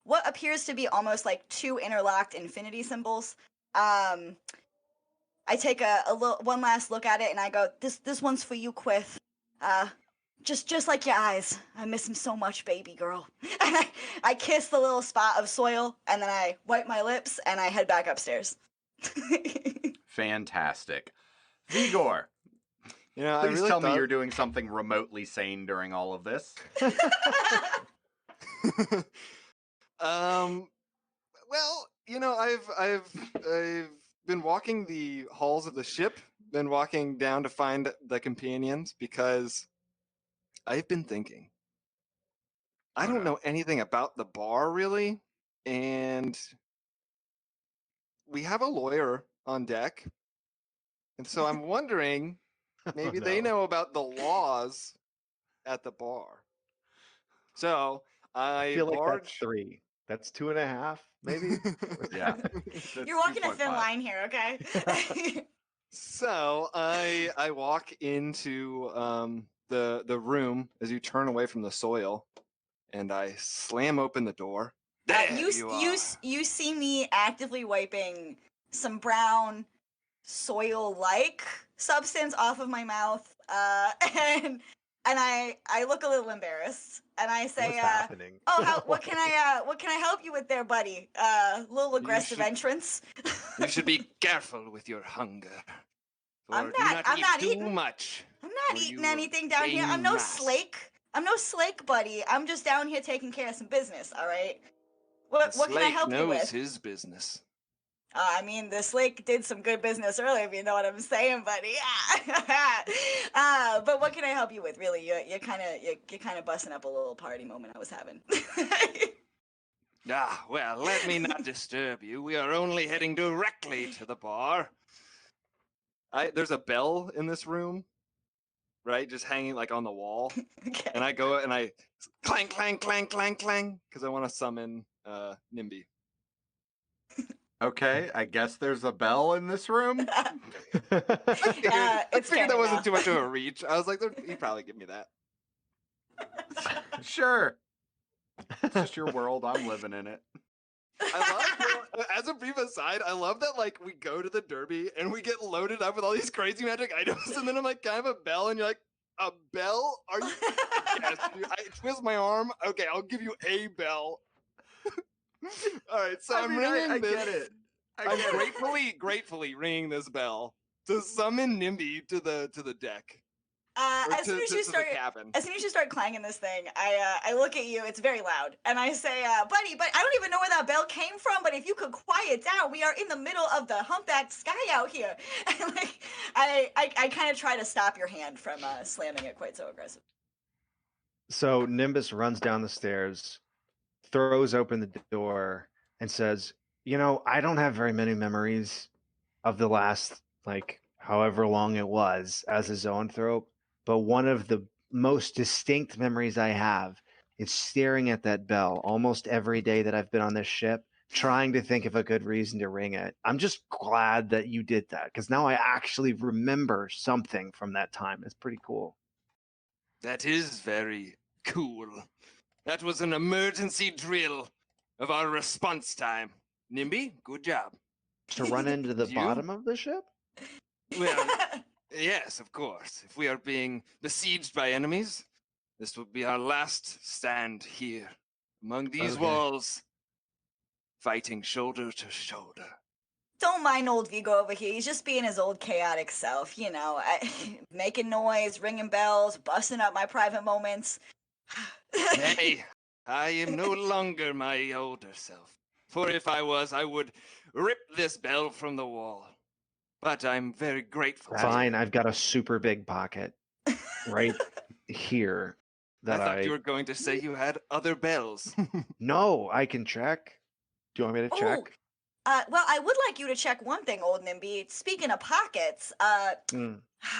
what appears to be almost like 2 interlocked infinity symbols. I take one last look at it and I go, this one's for you, Quith. Just like your eyes. I miss him so much, baby girl. And I kiss the little spot of soil and then I wipe my lips and I head back upstairs. Fantastic. Vigor, I please really tell me thought- you're doing something remotely sane during all of this. Well, I've been walking the halls of the ship, been walking down to find the companions because I've been thinking. I don't know anything about the bar really, and we have a lawyer on deck, and so I'm wondering maybe they know about the laws at the bar. So I feel like barge. that's 3. That's 2.5, maybe. Yeah. You're walking a thin 2.5. line here, okay? So I walk into the room as you turn away from the soil, and I slam open the door. There You see me actively wiping some brown soil-like substance off of my mouth, and I look a little embarrassed, and I say, What's happening? "Oh, what can I help you with there, buddy? Little aggressive entrance." You should be careful with your hunger. I'm do not eat too eating. much. I'm not or eating you anything down here. I'm gain no mass. Slake. I'm no Slake, buddy. I'm just down here taking care of some business. All right. The What can I Slake help you knows with? his business. I mean, the Slake did some good business earlier, if you know what I'm saying, buddy. But what can I help you with? Really, you're kind of busting up a little party moment I was having. Well, let me not disturb you. We are only heading directly to the bar. There's a bell in this room, right? Just hanging like on the wall. Okay. And I go and I clang, clang, clang, clang, clang, because I want to summon Nimby. Okay, I guess there's a bell in this room. I It's figured that canon wasn't now. too much of a reach. I was like, he'd probably give me that. Sure. It's just your world. I'm living in it. I love, as a brief aside, I love that like we go to the derby and we get loaded up with all these crazy magic items, and then I'm like, can I have a bell? And you're like, a bell? Are you? Yes. I twist my arm. Okay, I'll give you a bell. All right, so I'm ringing I this. get it. I'm gratefully ringing this bell to summon Nimby to the deck. Or As soon as you to start, the cabin. as soon as you start clanging this thing, I look at you. It's very loud, and I say, "Buddy, but I don't even know where that bell came from. But if you could quiet down, we are in the middle of the humpbacked sky out here." And like, I kind of try to stop your hand from slamming it quite so aggressive. So Nimbus runs down the stairs, throws open the door, and says, I don't have very many memories of the last, like, however long it was as a zoanthrope, but one of the most distinct memories I have is staring at that bell almost every day that I've been on this ship, trying to think of a good reason to ring it. I'm just glad that you did that, because now I actually remember something from that time. It's pretty cool. That is very cool. That was an emergency drill of our response time. Nimby, good job. To run into the You? bottom of the ship? Well, yes, of course. If we are being besieged by enemies, this will be our last stand here, among these Okay. walls, fighting shoulder to shoulder. Don't mind old Vigo over here. He's just being his old chaotic self, making noise, ringing bells, busting up my private moments. Hey, I am no longer my older self. For if I was, I would rip this bell from the wall. But I'm very grateful. Fine, I've got a super big pocket right here that I thought you were going to say you had other bells. No, I can check. Do you want me to check? Well, I would like you to check one thing, old Nimby. Speaking of pockets,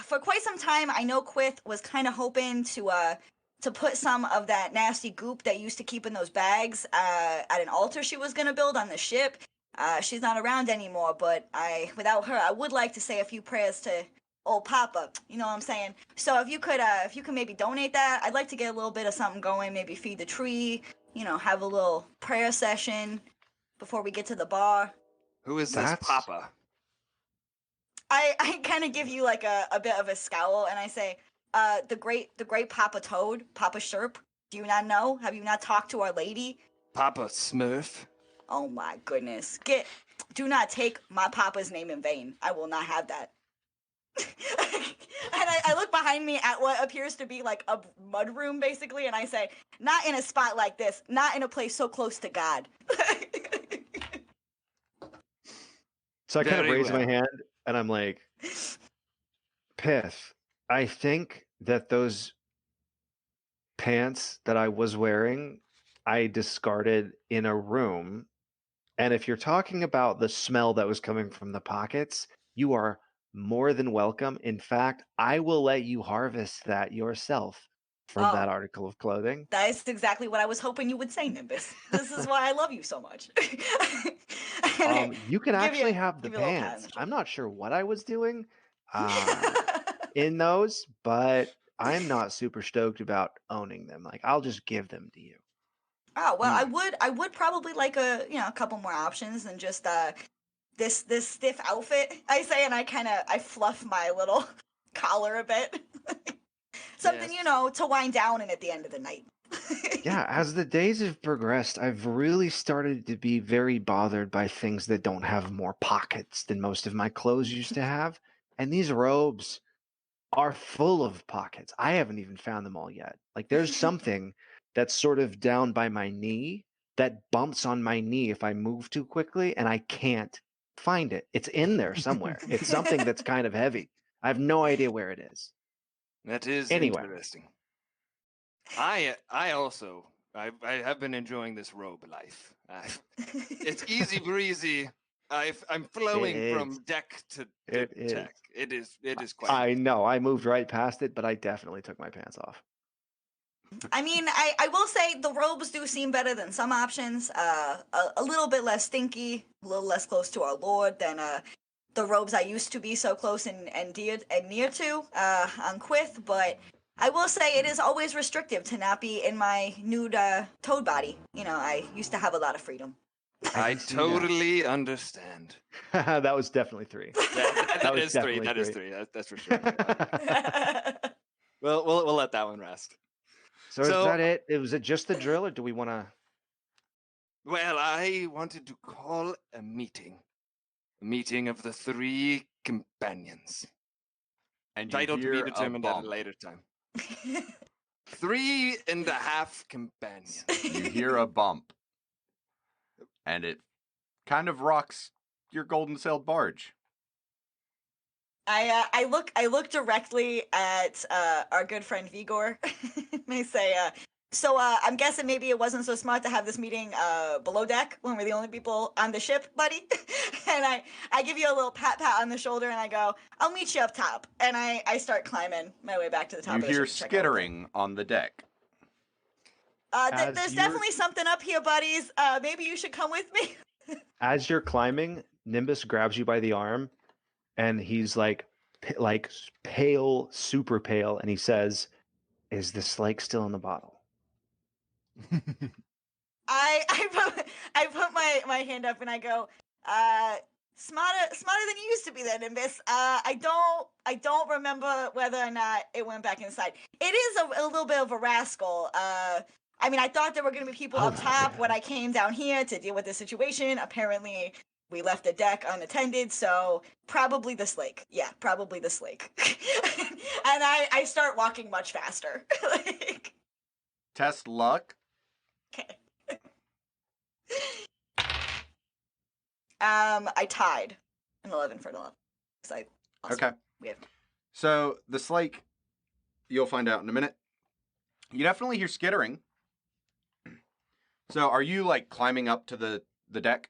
for quite some time, I know Quith was kind of hoping to put some of that nasty goop that used to keep in those bags at an altar she was gonna build on the ship. She's not around anymore, but without her, I would like to say a few prayers to old Papa. You know what I'm saying? So if you could maybe donate that, I'd like to get a little bit of something going. Maybe feed the tree. Have a little prayer session before we get to the bar. Who is That's- this Papa? I kind of give you like a bit of a scowl, and I say, the great Papa Toad, Papa Sherp. Do you not know? Have you not talked to Our Lady? Papa Smurf? Oh my goodness! Do not take my Papa's name in vain. I will not have that. And I look behind me at what appears to be like a mud room, basically, and I say, not in a spot like this, not in a place so close to God. So I kind of Very raise my well. hand and I'm like, Pith, I think that those pants that I was wearing, I discarded in a room. And if you're talking about the smell that was coming from the pockets, you are more than welcome. In fact, I will let you harvest that yourself from that Oh. article of clothing. That's exactly what I was hoping you would say, Nimbus. This is why I love you so much. You can Give actually you- have the give you a little pat on pants. the I'm shoulder. not sure what I was doing in those, but I'm not super stoked about owning them. Like, I'll just give them to you. Oh well, I would probably like a couple more options than just this stiff outfit. I say, and I fluff my little collar a bit. Something Yes. to wind down in at the end of the night. Yeah, as the days have progressed, I've really started to be very bothered by things that don't have more pockets than most of my clothes used to have. And these robes are full of pockets. I haven't even found them all yet. Like, there's something that's sort of down by my knee that bumps on my knee if I move too quickly, and I can't find it. It's in there somewhere. It's something that's kind of heavy. I have no idea where it is. That is Anyway. interesting. I also have been enjoying this robe life. It's easy breezy. I'm flowing It from is. deck to It is. deck. It is quite. I know. I moved right past it, but I definitely took my pants off. I mean, I will say the robes do seem better than some options. A little bit less stinky, a little less close to our lord than the robes I used to be so close and dear and near to on Quith. But I will say it is always restrictive to not be in my nude toad body. You know, I used to have a lot of freedom. I can see totally understand. that was definitely 3. That was is 3. definitely That is 3. 3. That's for sure. We'll let that one rest. So is that it? Was it just the drill, or do we want to? Well, I wanted to call a meeting of the 3 companions. And you Title to be hear a determined at a bump. later time. 3.5 companions. You hear a bump, and it kind of rocks your golden-sailed barge. I look directly at our good friend Vigor and I say, so I'm guessing maybe it wasn't so smart to have this meeting below deck when we're the only people on the ship, buddy. And I give you a little pat on the shoulder and I go, I'll meet you up top. And I start climbing my way back to the top You of the hear ship. to check everything. skittering on the deck. As There's you're- definitely something up here, buddies. Maybe you should come with me. As you're climbing, Nimbus grabs you by the arm, and he's like pale, super pale, and he says, "Is the slake still in the bottle?" I put my hand up and I go, smarter than you used to be then, Nimbus. I don't remember whether or not it went back inside. It is a little bit of a rascal. I mean, I thought there were going to be people up top when I came down here to deal with the situation. Apparently, we left the deck unattended, so probably the slake. Yeah, probably the slake. And I start walking much faster. Like, Test luck. okay. I tied an 11 for an 11. Awesome. Okay. We have... So the slake, you'll find out in a minute. You definitely hear skittering. So are you like climbing up to the deck?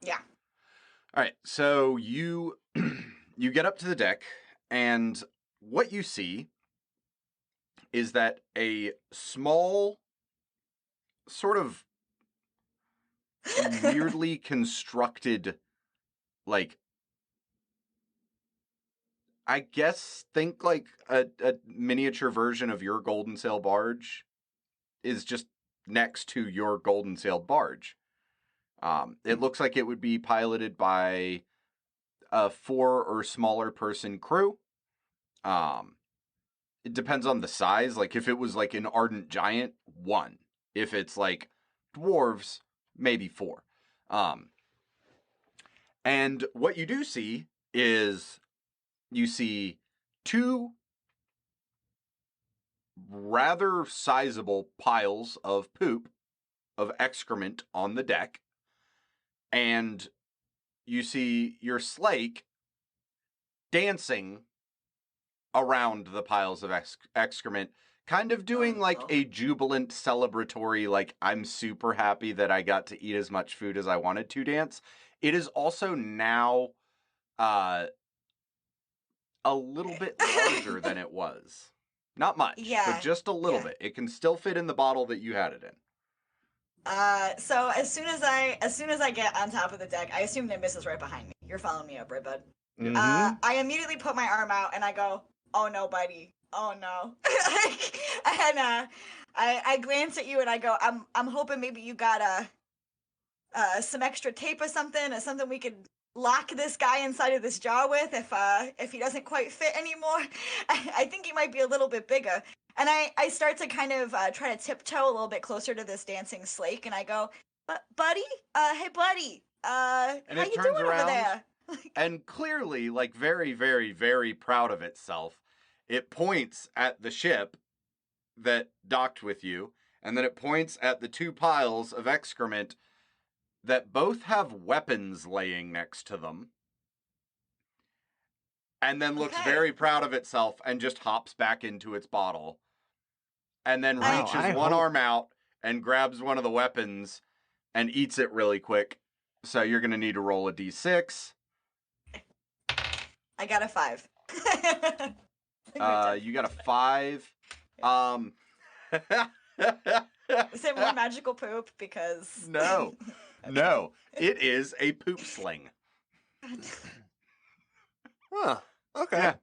Yeah. All right. So you you get up to the deck, and what you see is that a small, sort of weirdly constructed, like, I guess think like a miniature version of your golden sail barge is just next to your golden sailed barge. It looks like it would be piloted by a 4 or smaller person crew. It depends on the size. Like if it was like an ardent giant, 1. If it's like dwarves, maybe 4. And what you do see is you see 2 rather sizable piles of poop, of excrement on the deck. And you see your slake dancing around the piles of excrement, kind of doing like a jubilant, celebratory, like, I'm super happy that I got to eat as much food as I wanted to dance. It is also now a little bit larger than it was. Not much, but just a little bit. It can still fit in the bottle that you had it in. So as soon as I get on top of the deck, I assume Nimbus is right behind me. You're following me up, right, bud? Mm-hmm. I immediately put my arm out and I go, "Oh no, buddy! Oh no!" And I glance at you and I go, "I'm hoping maybe you got some extra tape or something we could lock this guy inside of this jar with if he doesn't quite fit anymore. I think he might be a little bit bigger." And I start to kind of try to tiptoe a little bit closer to this dancing slake, and I go, buddy, hey, buddy, And how it you turns doing around, over there? and clearly, like, very, very, very proud of itself, it points at the ship that docked with you, and then it points at the 2 piles of excrement that both have weapons laying next to them, and then looks very proud of itself and just hops back into its bottle, and then reaches one arm out and grabs one of the weapons and eats it really quick. So you're going to need to roll a d6. I got a 5. You got a 5. Is it more magical poop? Because No. No. It is a poop sling. Huh. Okay. Yeah.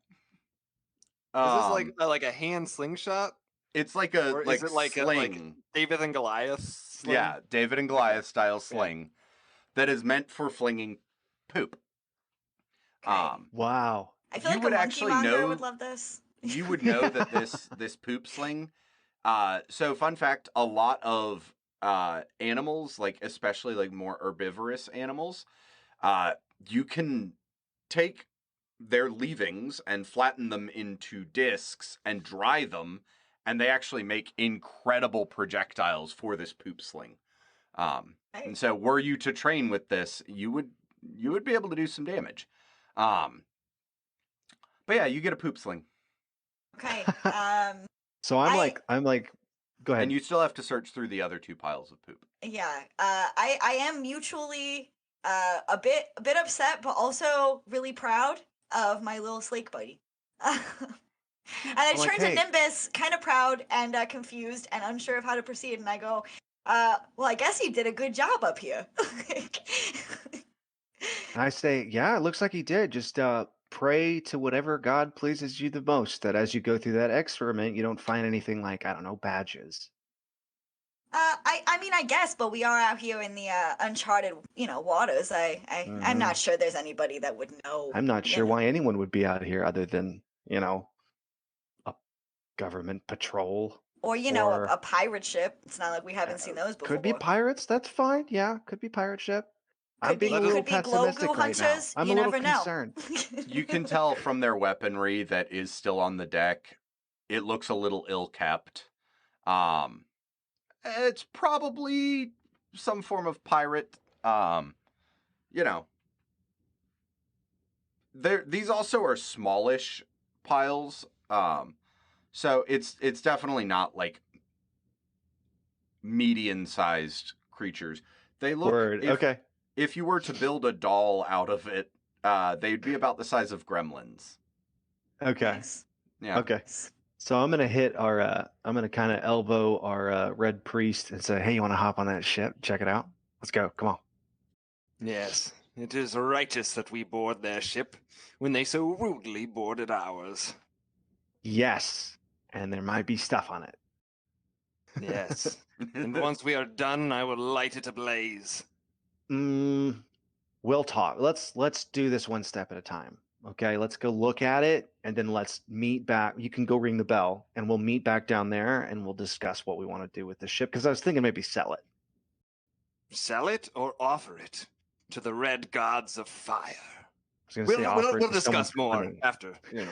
Is this like a hand slingshot, It's like a or like is it like sling. David and Goliath sling? Yeah, David and Goliath style sling that is meant for flinging poop. Okay. Wow. I feel you like would a monkey actually monger know- would love this. You would know that this poop sling. So fun fact: a lot of animals, like especially like more herbivorous animals, you can take their leavings and flatten them into discs and dry them, and they actually make incredible projectiles for this poop sling. And so, were you to train with this, you would be able to do some damage. But yeah, you get a poop sling, Okay. So I'm like, go ahead. and you still have to search through the other 2 piles of poop. Yeah. I am mutually a bit upset, but also really proud of my little slake buddy. And I I'm like, turn hey. to Nimbus, kind of proud and confused and unsure of how to proceed, and I go, well, I guess he did a good job up here. And I say, yeah, it looks like he did. Just pray to whatever God pleases you the most, that as you go through that experiment, you don't find anything like, I don't know, badges. I mean, I guess, but we are out here in the uncharted, waters. I'm not sure there's anybody that would know. I'm not you sure know. why anyone would be out here other than, a government patrol. Or or- a pirate ship. It's not like we haven't seen those before. Could be pirates. That's fine. Yeah, could be pirate ship. I'm Could be, being a little could be glow pessimistic goo right now. hunters. I'm You a little never know. concerned. You can tell from their weaponry that is still on the deck. It looks a little ill-kept. It's probably some form of pirate. These also are smallish piles. So it's definitely not like median-sized creatures. They look Word. Okay. If you were to build a doll out of it, they'd be about the size of gremlins. Okay. Nice. Yeah. Okay. So I'm gonna hit our. I'm gonna kind of elbow our red priest and say, "Hey, you want to hop on that ship? Check it out. Let's go. Come on." Yes, it is righteous that we board their ship when they so rudely boarded ours. Yes. And there might be stuff on it. Yes. And once we are done, I will light it ablaze. We'll talk. Let's do this one step at a time. Okay, let's go look at it, and then let's meet back. You can go ring the bell, and we'll meet back down there, and we'll discuss what we want to do with the ship. Because I was thinking maybe sell it. Sell it or offer it to the red gods of fire. I was going to say offer it We'll to someone discuss more funny. after. Yeah.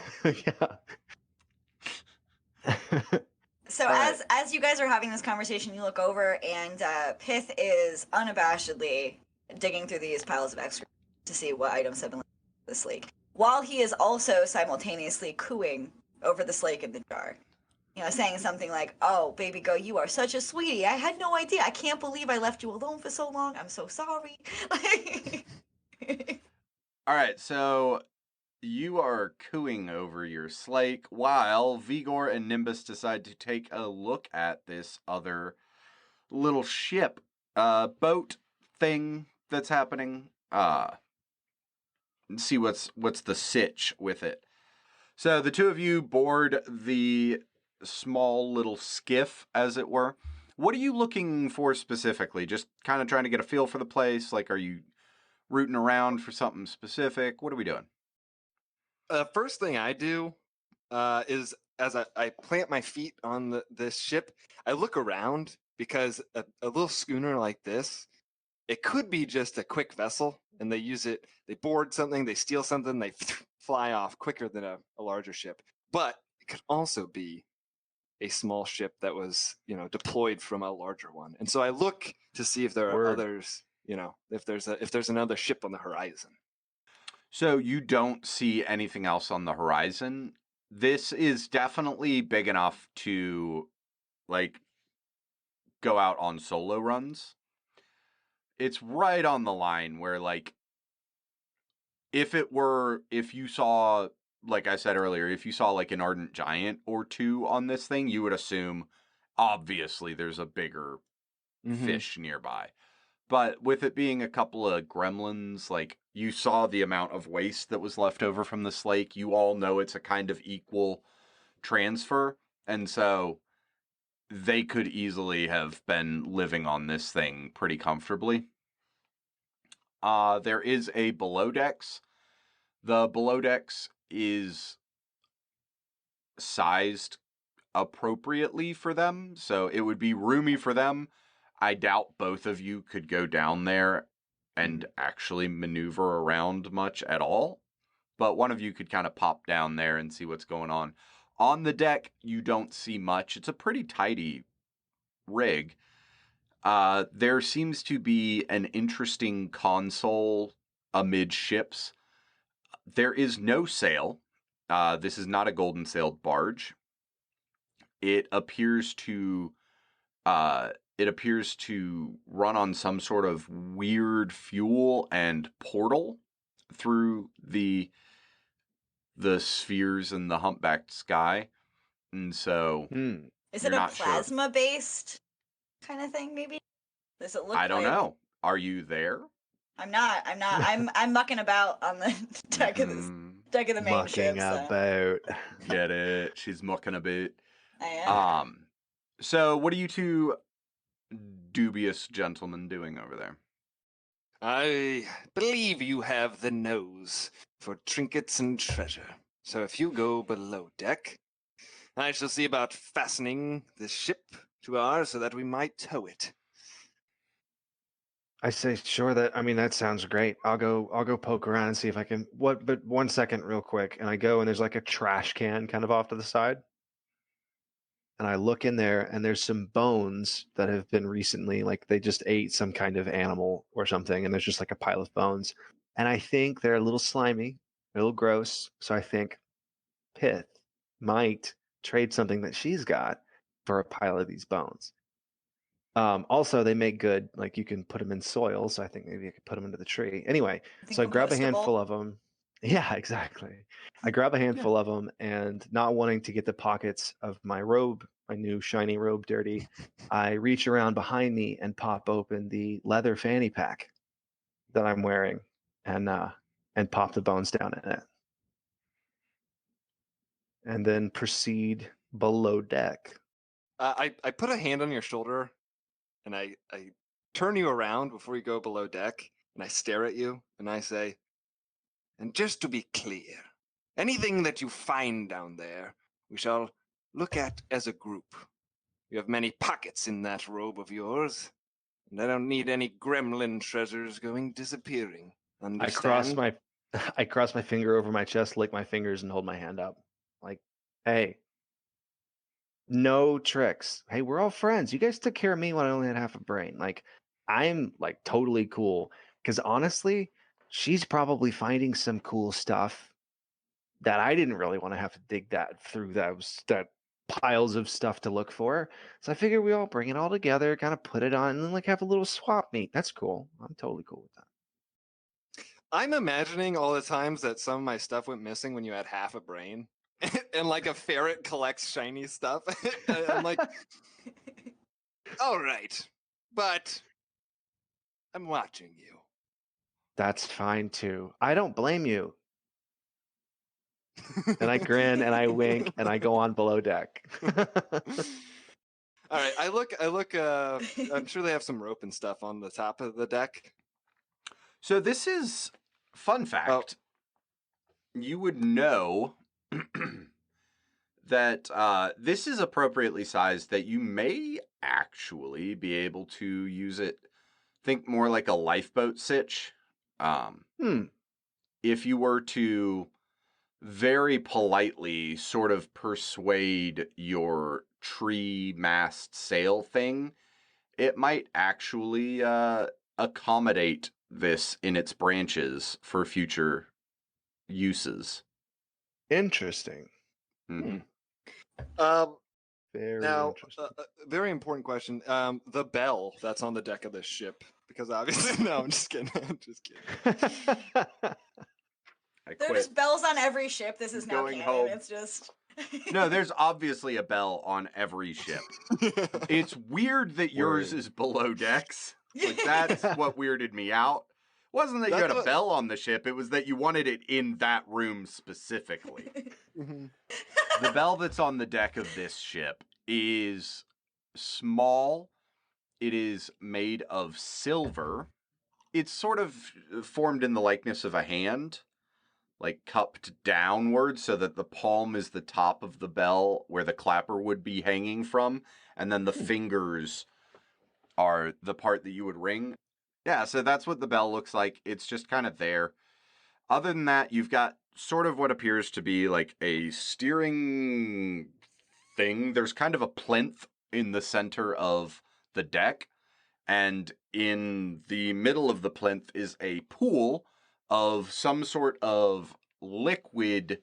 So All right. as you guys are having this conversation, you look over and Pith is unabashedly digging through these piles of excrement to see what items have been left in the slake, while he is also simultaneously cooing over the slake in the jar. Saying something like, "Oh, baby girl, you are such a sweetie. I had no idea. I can't believe I left you alone for so long. I'm so sorry." All right, so you are cooing over your slake while Vigor and Nimbus decide to take a look at this other little ship, boat thing that's happening. And see what's the sitch with it. So the 2 of you board the small little skiff, as it were. What are you looking for specifically? Just kind of trying to get a feel for the place? Like, are you rooting around for something specific? What are we doing? First thing I do is as I plant my feet on this ship, I look around because a little schooner like this, it could be just a quick vessel, and they use it, they board something, they steal something, they fly off quicker than a larger ship. But it could also be a small ship that was, deployed from a larger one. And so I look to see if there are Word. others, if there's another ship on the horizon. So you don't see anything else on the horizon. This is definitely big enough to, like, go out on solo runs. It's right on the line where, like, if you saw, like I said earlier, if you saw like an ardent giant or 2 on this thing, you would assume obviously there's a bigger Mhm. fish nearby. But with it being a couple of gremlins, like, you saw the amount of waste that was left over from this lake. You all know it's a kind of equal transfer. And so they could easily have been living on this thing pretty comfortably. There is a below decks. The below decks is sized appropriately for them, so it would be roomy for them. I doubt both of you could go down there and actually maneuver around much at all, but one of you could kind of pop down there and see what's going on. On the deck, you don't see much. It's a pretty tidy rig. There seems to be an interesting console amidships. There is no sail. This is not a golden sailed barge. It appears to run on some sort of weird fuel and portal through the spheres in the humpbacked sky. And so Is you're it a not sure. plasma based kind of thing? Maybe. Does it look? I don't like... know. Are you there? I'm not. I'm mucking about on the deck of this deck of the main Mucking ship. So about. Get it? She's mucking a bit. I am. So what are you two dubious gentlemen doing over there? I believe you have the nose for trinkets and treasure. So if you go below deck, I shall see about fastening the ship to ours so that we might tow it. I say sure. That sounds great. I'll go poke around and see if I can. But 1 second, real quick, and I go and there's like a trash can kind of off to the side, and I look in there and there's some bones that have been recently, like they just ate some kind of animal or something, and there's just like a pile of bones, and I think they're a little slimy, a little gross. So I think Pith might trade something that she's got for a pile of these bones. Also, they make good, like you can put them in soil, so I think maybe I could put them into the tree. Anyway, think so I grab a compostable. handful of them. Yeah, exactly. I grab a handful of them, and not wanting to get the pockets of my robe, my new shiny robe, dirty, I reach around behind me and pop open the leather fanny pack that I'm wearing, and pop the bones down in it, and then proceed below deck. I put a hand on your shoulder, and I turn you around before you go below deck, and I stare at you, and I say, and just to be clear, anything that you find down there, we shall look at as a group. You have many pockets in that robe of yours, and I don't need any gremlin treasures going disappearing. Understand? I cross my finger over my chest, lick my fingers, and hold my hand up. Like, hey, no tricks. Hey, we're all friends. You guys took care of me when I only had half a brain. Like, I'm like totally cool. Because honestly, she's probably finding some cool stuff that I didn't really want to have to dig that through that piles of stuff to look for. So I figure we all bring it all together, kind of put it on, and then like have a little swap meet. That's cool. I'm totally cool with that. I'm imagining all the times that some of my stuff went missing when you had half a brain. And like a ferret collects shiny stuff. I'm like, all right, but I'm watching you. That's fine too. I don't blame you. And I grin and I wink and I go on below deck. All right, I look, I'm sure they have some rope and stuff on the top of the deck. So this is fun fact. You would know that this is appropriately sized, that you may actually be able to use it. Think more like a lifeboat sitch. If you were to very politely sort of persuade your tree mast sail thing, it might actually accommodate this in its branches for future uses. Interesting. Mm-hmm. Very Now, interesting. very important question. The bell that's on the deck of this ship, because obviously, no, I'm just kidding. I'm just kidding. I There are quit. just bells on every ship. This is now Going canon. home. It's just No, there's obviously a bell on every ship. It's weird that yours Word. is below decks. Like, that's what weirded me out. Wasn't that you had a bell on the ship, it was that you wanted it in that room specifically. Mhm. The bell that's on the deck of this ship is small. It is made of silver. It's sort of formed in the likeness of a hand, like cupped downward so that the palm is the top of the bell where the clapper would be hanging from, and then the fingers are the part that you would ring. Yeah, so that's what the bell looks like. It's just kind of there. Other than that, you've got sort of what appears to be like a steering thing. There's kind of a plinth in the center of the deck, and in the middle of the plinth is a pool of some sort of liquid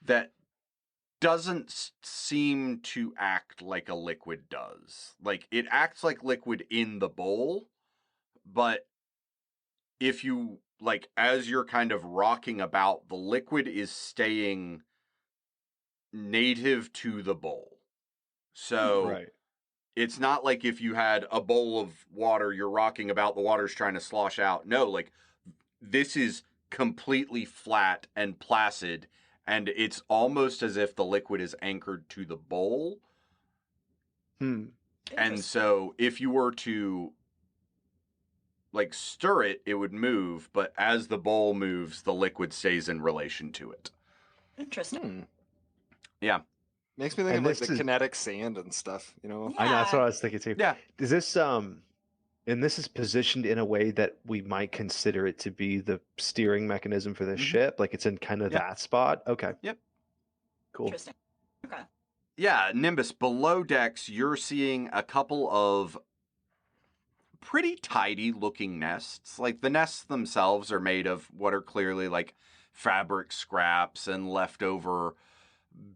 that doesn't seem to act like a liquid does. Like, it acts like liquid in the bowl, but if you, like, as you're kind of rocking about, the liquid is staying native to the bowl. So Right. it's not like if you had a bowl of water, you're rocking about, the water's trying to slosh out. No, like, this is completely flat and placid, and it's almost as if the liquid is anchored to the bowl. And so if you were to, like, stir it, it would move, but as the bowl moves, the liquid stays in relation to it. Interesting. Yeah. Makes me think And of like this the is- kinetic sand and stuff, you know? I know that's Yeah. what I was thinking too. Yeah. Is this and this is positioned in a way that we might consider it to be the steering mechanism for this Mhm. ship? Like it's in kind of Yeah. that spot? Okay. Yep. Cool. Interesting. Okay. Yeah, Nimbus, below decks, you're seeing a couple of pretty tidy looking nests. Like, the nests themselves are made of what are clearly like fabric scraps and leftover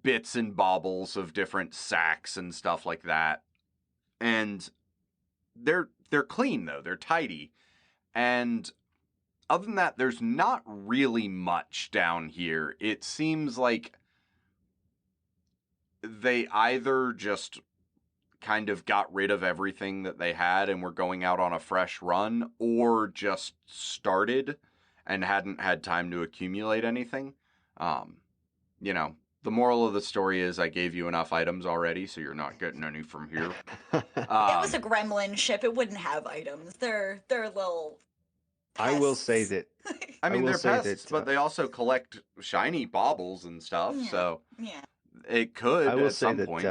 bits and baubles of different sacks and stuff like that. And they're clean though. They're tidy. And other than that, there's not really much down here. It seems like they either just kind of got rid of everything that they had and were going out on a fresh run, or just started and hadn't had time to accumulate anything. You know, the moral of the story is I gave you enough items already, so you're not getting any from here. It was a gremlin ship. It wouldn't have items. They're little. I will say pests. that I I mean, will they're say pests, that, but they also collect shiny baubles and stuff, Yeah. so Yeah. it could I will at say some that point.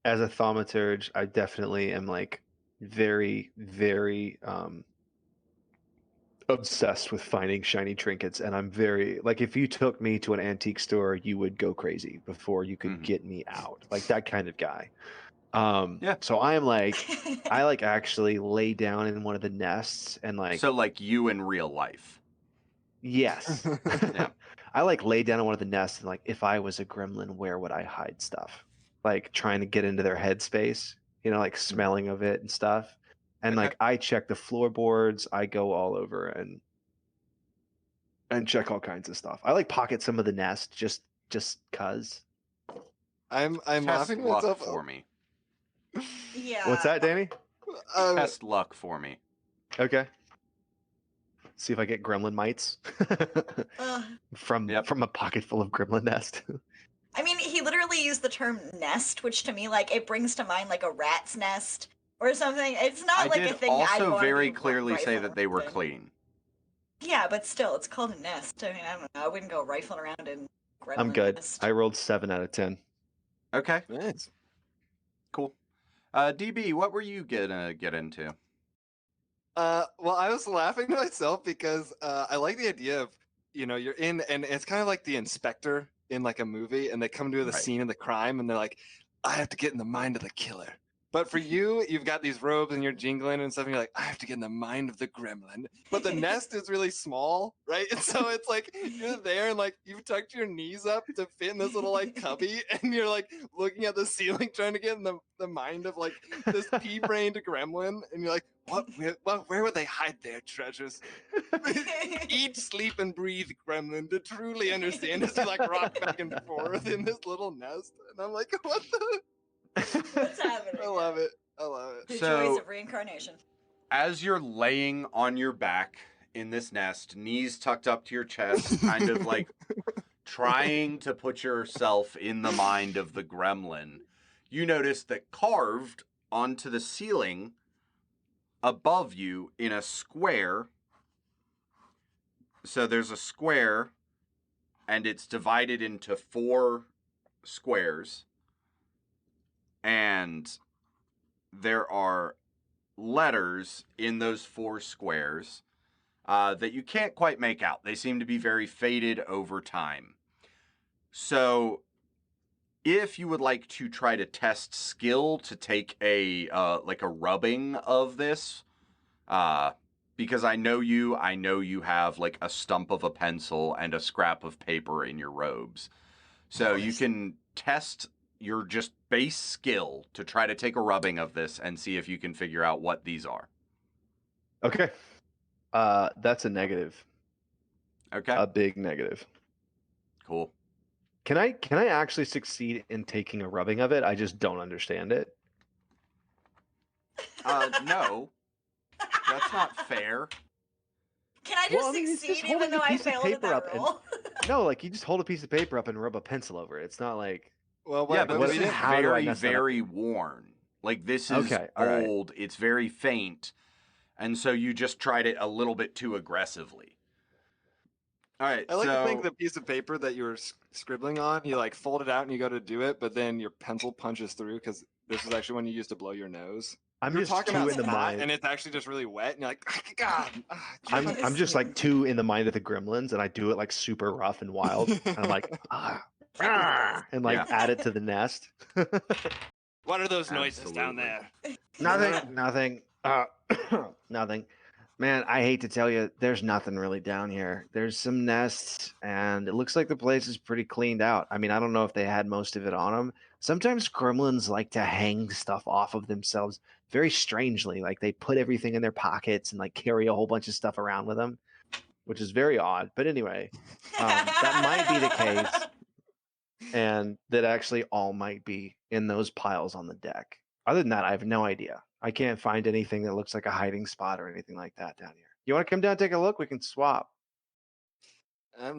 as a thaumaturge, I definitely am like very, very obsessed with finding shiny trinkets, and I'm very like if you took me to an antique store, you would go crazy before you could Mhm. get me out. Like that kind of guy. Yeah. So I'm like I like actually lay down in one of the nests and like So, like you in real life. yes. Yeah. I like lay down in one of the nests and like if I was a gremlin, where would I hide stuff? Like trying to get into their headspace, like smelling of it and stuff. And Okay. like I check the floorboards, I go all over and check all kinds of stuff. I like pocket some of the nest just cuz. I'm Test laughing luck myself. for me. Yeah. What's that, Danny? Test luck for me. Okay. See if I get gremlin mites Ugh. from Yep. a pocket full of gremlin nest. I mean, he literally used the term nest, which to me, like, it brings to mind like a rat's nest or something. It's not I like a did thing I'd also wanna very be clearly say rifling that they were around in. clean. Yeah, but still, it's called a nest. I mean, I don't know. I wouldn't go rifling around in gremlin I'm good. nest. I rolled 7 out of 10. Okay, Nice. cool. DB, what were you gonna get into? Well, I was laughing to myself because I like the idea of, you're in, and it's kind of like the inspector in like a movie, and they come to the Right. scene of the crime, and they're like, I have to get in the mind of the killer. But for you, you've got these robes and you're jingling and stuff. And you're like, I have to get in the mind of the gremlin. But the nest is really small, right? And so it's like you're there and like you've tucked your knees up to fit in this little like cubby, and you're like looking at the ceiling trying to get in the mind of like this pea-brained gremlin. And you're like, where would they hide their treasures? Eat, sleep, and breathe, gremlin, to truly understand as you like rock back and forth in this little nest. And I'm like, what the? What's happening? I love it. I love it. The So- joys of reincarnation. As you're laying on your back in this nest, knees tucked up to your chest, kind of like trying to put yourself in the mind of the gremlin, you notice that carved onto the ceiling above you in a square. So there's a square, and it's divided into 4 squares. And there are letters in those 4 squares that you can't quite make out. They seem to be very faded over time. So if you would like to try to test skill to take a rubbing of this, because I know you have like a stump of a pencil and a scrap of paper in your robes. So you can test your just base skill to try to take a rubbing of this and see if you can figure out what these are. Okay. That's a negative. Okay. A big negative. Cool. Can I actually succeed in taking a rubbing of it? I just don't understand it. No. That's not fair. Can I just Well, I mean, it's succeed just even holding a though I piece of failed at paper that up and- roll? No, like you just hold a piece of paper up and rub a pencil over it. It's not like Well, Yeah, but what- this is how do I very, mess that up? very worn. Like, this is Okay, all right. old. It's very faint. And so you just tried it a little bit too aggressively. All right, I like so... to think the piece of paper that you were scribbling on, you like fold it out and you go to do it, but then your pencil punches through because this is actually when you used to blow your nose. I'm You're just talking too about in the snot, mind. and it's actually just really wet, and you're like, God. I'm just like too in the mind of the gremlins, and I do it like super rough and wild. And I'm like, and like Yeah. add it to the nest. What are those noises down Absolutely. there? Nothing. Nothing. Man, I hate to tell you, there's nothing really down here. There's some nests, and it looks like the place is pretty cleaned out. I mean, I don't know if they had most of it on them. Sometimes gremlins like to hang stuff off of themselves very strangely. Like they put everything in their pockets and like carry a whole bunch of stuff around with them, which is very odd. But anyway, that might be the case. And that actually all might be in those piles on the deck. Other than that, I have no idea. I can't find anything that looks like a hiding spot or anything like that down here. You want to come down and take a look? We can swap.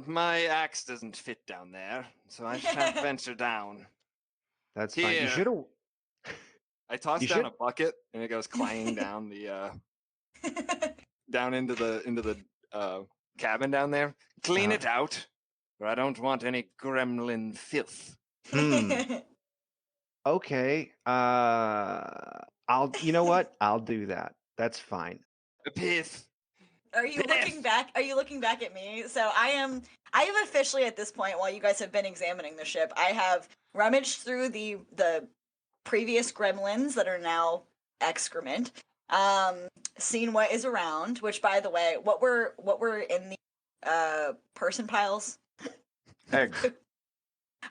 My axe doesn't fit down there, so I shan't venture down. That's fine. You Here. should have. I toss You down should- a bucket, and it goes clanging down the down into the cabin down there. Clean Uh-huh. it out, or I don't want any gremlin filth. Okay. You know what? I'll do that. That's fine. A pith. Are you looking back? Are you looking back at me? So I have officially at this point, while you guys have been examining the ship, I have rummaged through the previous gremlins that are now excrement. Seen what is around. Which, by the way, what were in the person piles? Eggs.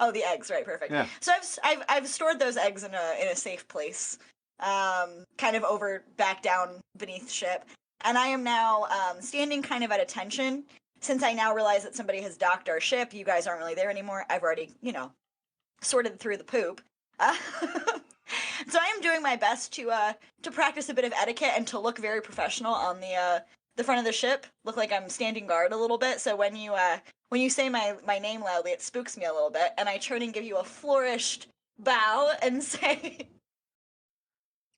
Oh, the eggs, right? Perfect. Yeah. So I've stored those eggs in a safe place, kind of over back down beneath ship, and I am now standing kind of at attention since I now realize that somebody has docked our ship. You guys aren't really there anymore. I've already, sorted through the poop. So I am doing my best to practice a bit of etiquette and to look very professional on the front of the ship. Look like I'm standing guard a little bit. So when you say my name loudly, it spooks me a little bit, and I turn and give you a flourished bow and say,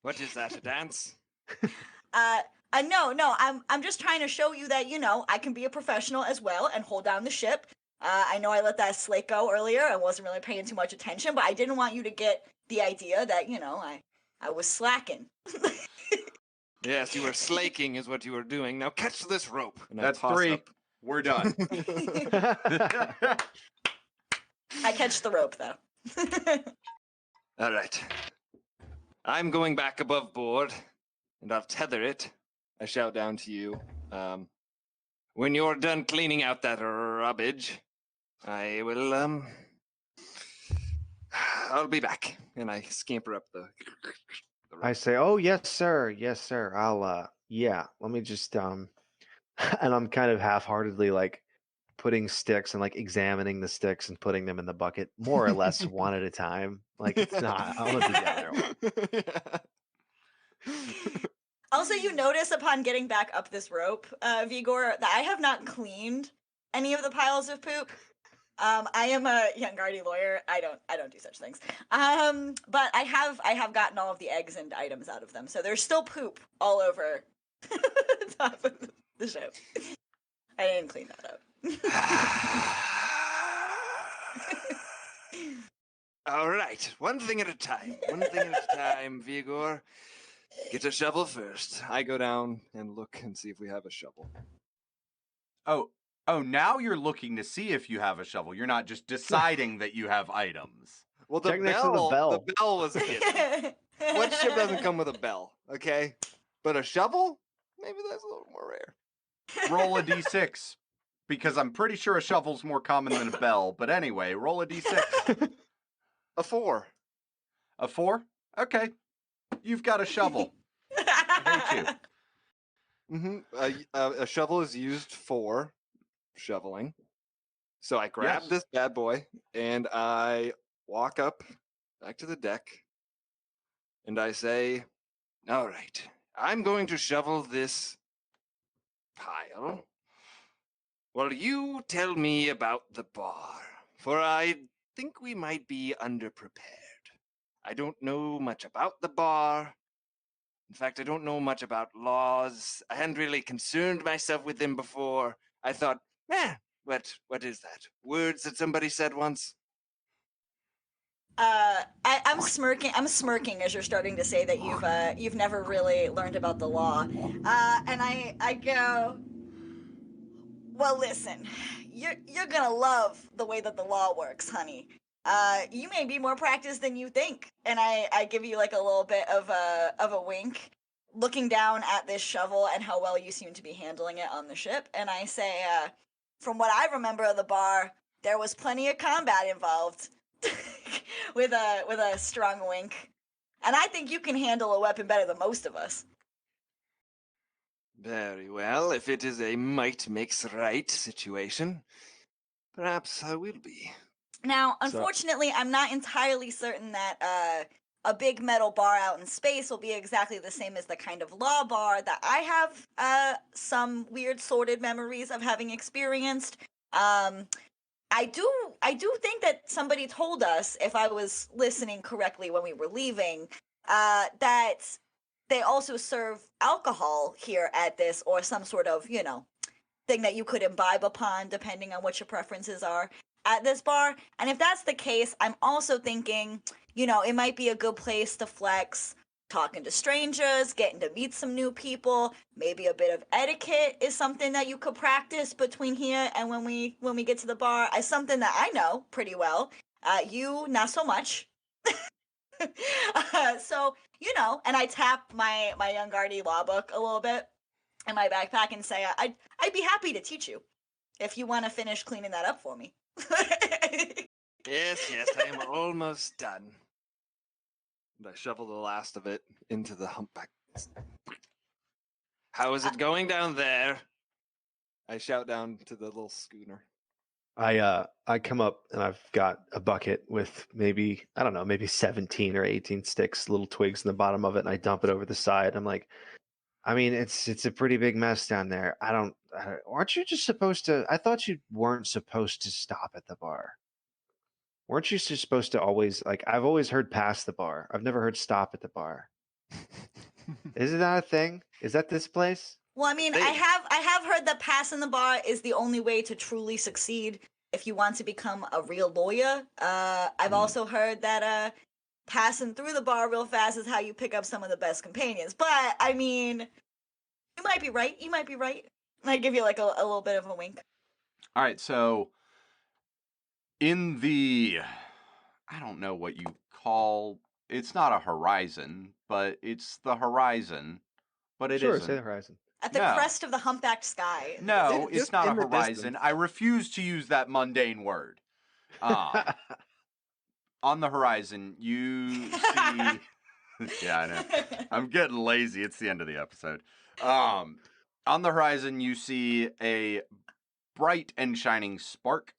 What is that? A dance? no, I'm just trying to show you that I can be a professional as well and hold down the ship. I know I let that slate go earlier. I wasn't really paying too much attention, but I didn't want you to get the idea that I was slacking. Yes, you were slaking, is what you were doing. Now catch this rope. And I That's toss 3. up- We're done. I catch the rope though. All right. I'm going back above board, and I'll tether it. I shout down to you. When you're done cleaning out that rubbish, I will, I'll be back. And I scamper up the I say, "Oh, yes, sir. Yes, sir. I'll yeah, let me just and I'm kind of half-heartedly like putting sticks and like examining the sticks and putting them in the bucket more or less one at a time. Like it's not I'm gonna be down there. Also, you notice upon getting back up this rope, Vigor, that I have not cleaned any of the piles of poop. I am a young guardy lawyer. I don't do such things. But I have gotten all of the eggs and items out of them, so there's still poop all over the top of the ship. I didn't clean that up. All right, one thing at a time. One thing at a time, Vigor. Get a shovel first. I go down and look and see if we have a shovel. Oh, now you're looking to see if you have a shovel. You're not just deciding that you have items. Well, the Check next to the bell. The bell was a given. What ship doesn't come with a bell, okay? But a shovel? Maybe that's a little more rare. Roll a d6, because I'm pretty sure a shovel's more common than a bell. But anyway, roll a d6. A 4. A 4? Okay. You've got a shovel. I hate you. A shovel is used for shoveling. So I grab Yes. this bad boy and I walk up back to the deck and I say, all right, I'm going to shovel this pile. Well, you tell me about the bar, for I think we might be underprepared. I don't know much about the bar. In fact, I don't know much about laws. I hadn't really concerned myself with them before. I thought, what is that? Words that somebody said once? I'm smirking. I'm smirking as you're starting to say that you've never really learned about the law, and I go, well, listen, you're gonna love the way that the law works, honey. You may be more practiced than you think, and I give you like a little bit of a wink, looking down at this shovel and how well you seem to be handling it on the ship, and I say, from what I remember of the bar, there was plenty of combat involved. with a strong wink. And I think you can handle a weapon better than most of us. Very well. If it is a might makes right situation, perhaps I will be. Now, unfortunately, I'm not entirely certain that a big metal bar out in space will be exactly the same as the kind of law bar that I have some weird sordid memories of having experienced. I do think that somebody told us, if I was listening correctly when we were leaving, that they also serve alcohol here at this, or some sort of, thing that you could imbibe upon depending on what your preferences are at this bar. And if that's the case, I'm also thinking, it might be a good place to flex, talking to strangers, getting to meet some new people. Maybe a bit of etiquette is something that you could practice between here and when we get to the bar. As something that I know pretty well. You not so much. So and I tap my young guardy law book a little bit in my backpack and say, I'd be happy to teach you if you want to finish cleaning that up for me. Yes, I am almost done. And I shovel the last of it into the humpback. How is it going down there? I shout down to the little schooner. I come up and I've got a bucket with maybe 17 or 18 sticks, little twigs in the bottom of it, and I dump it over the side. I'm like, I mean, it's a pretty big mess down there. Aren't you just supposed to? I thought you weren't supposed to stop at the bar. Weren't you just supposed to always, like, I've always heard pass the bar. I've never heard stop at the bar. Isn't that a thing? Is that this place? Well, I mean, I have heard that passing the bar is the only way to truly succeed if you want to become a real lawyer. I've also heard that passing through the bar real fast is how you pick up some of the best companions. But I mean, you might be right. And I give you like a little bit of a wink. All right, so in the, I don't know what you call It's not a horizon, but it's the horizon. But it Sure, say isn't. the horizon. At the No. crest of the humpbacked sky. No, Just it's not a in the horizon. distance. I refuse to use that mundane word. On the horizon, you see. Yeah, I know. I'm getting lazy. It's the end of the episode. On the horizon, you see a bright and shining spark.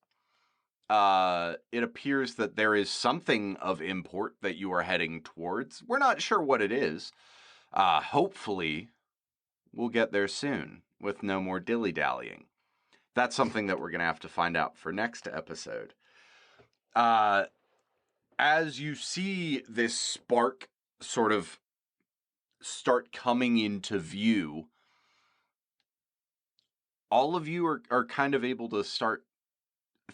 It appears that there is something of import that you are heading towards. We're not sure what it is. Hopefully, we'll get there soon with no more dilly-dallying. That's something that we're going to have to find out for next episode. As you see this spark sort of start coming into view, all of you are kind of able to start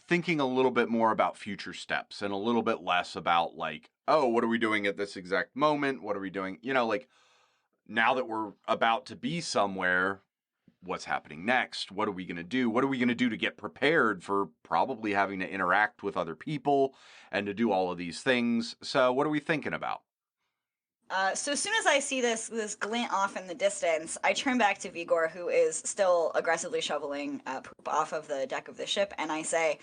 thinking a little bit more about future steps and a little bit less about like, oh, what are we doing at this exact moment? What are we doing? You know, like now that we're about to be somewhere, what's happening next? What are we going to do? What are we going to do to get prepared for probably having to interact with other people and to do all of these things? So what are we thinking about? So as soon as I see this glint off in the distance, I turn back to Vigor, who is still aggressively shoveling poop off of the deck of the ship, and I say,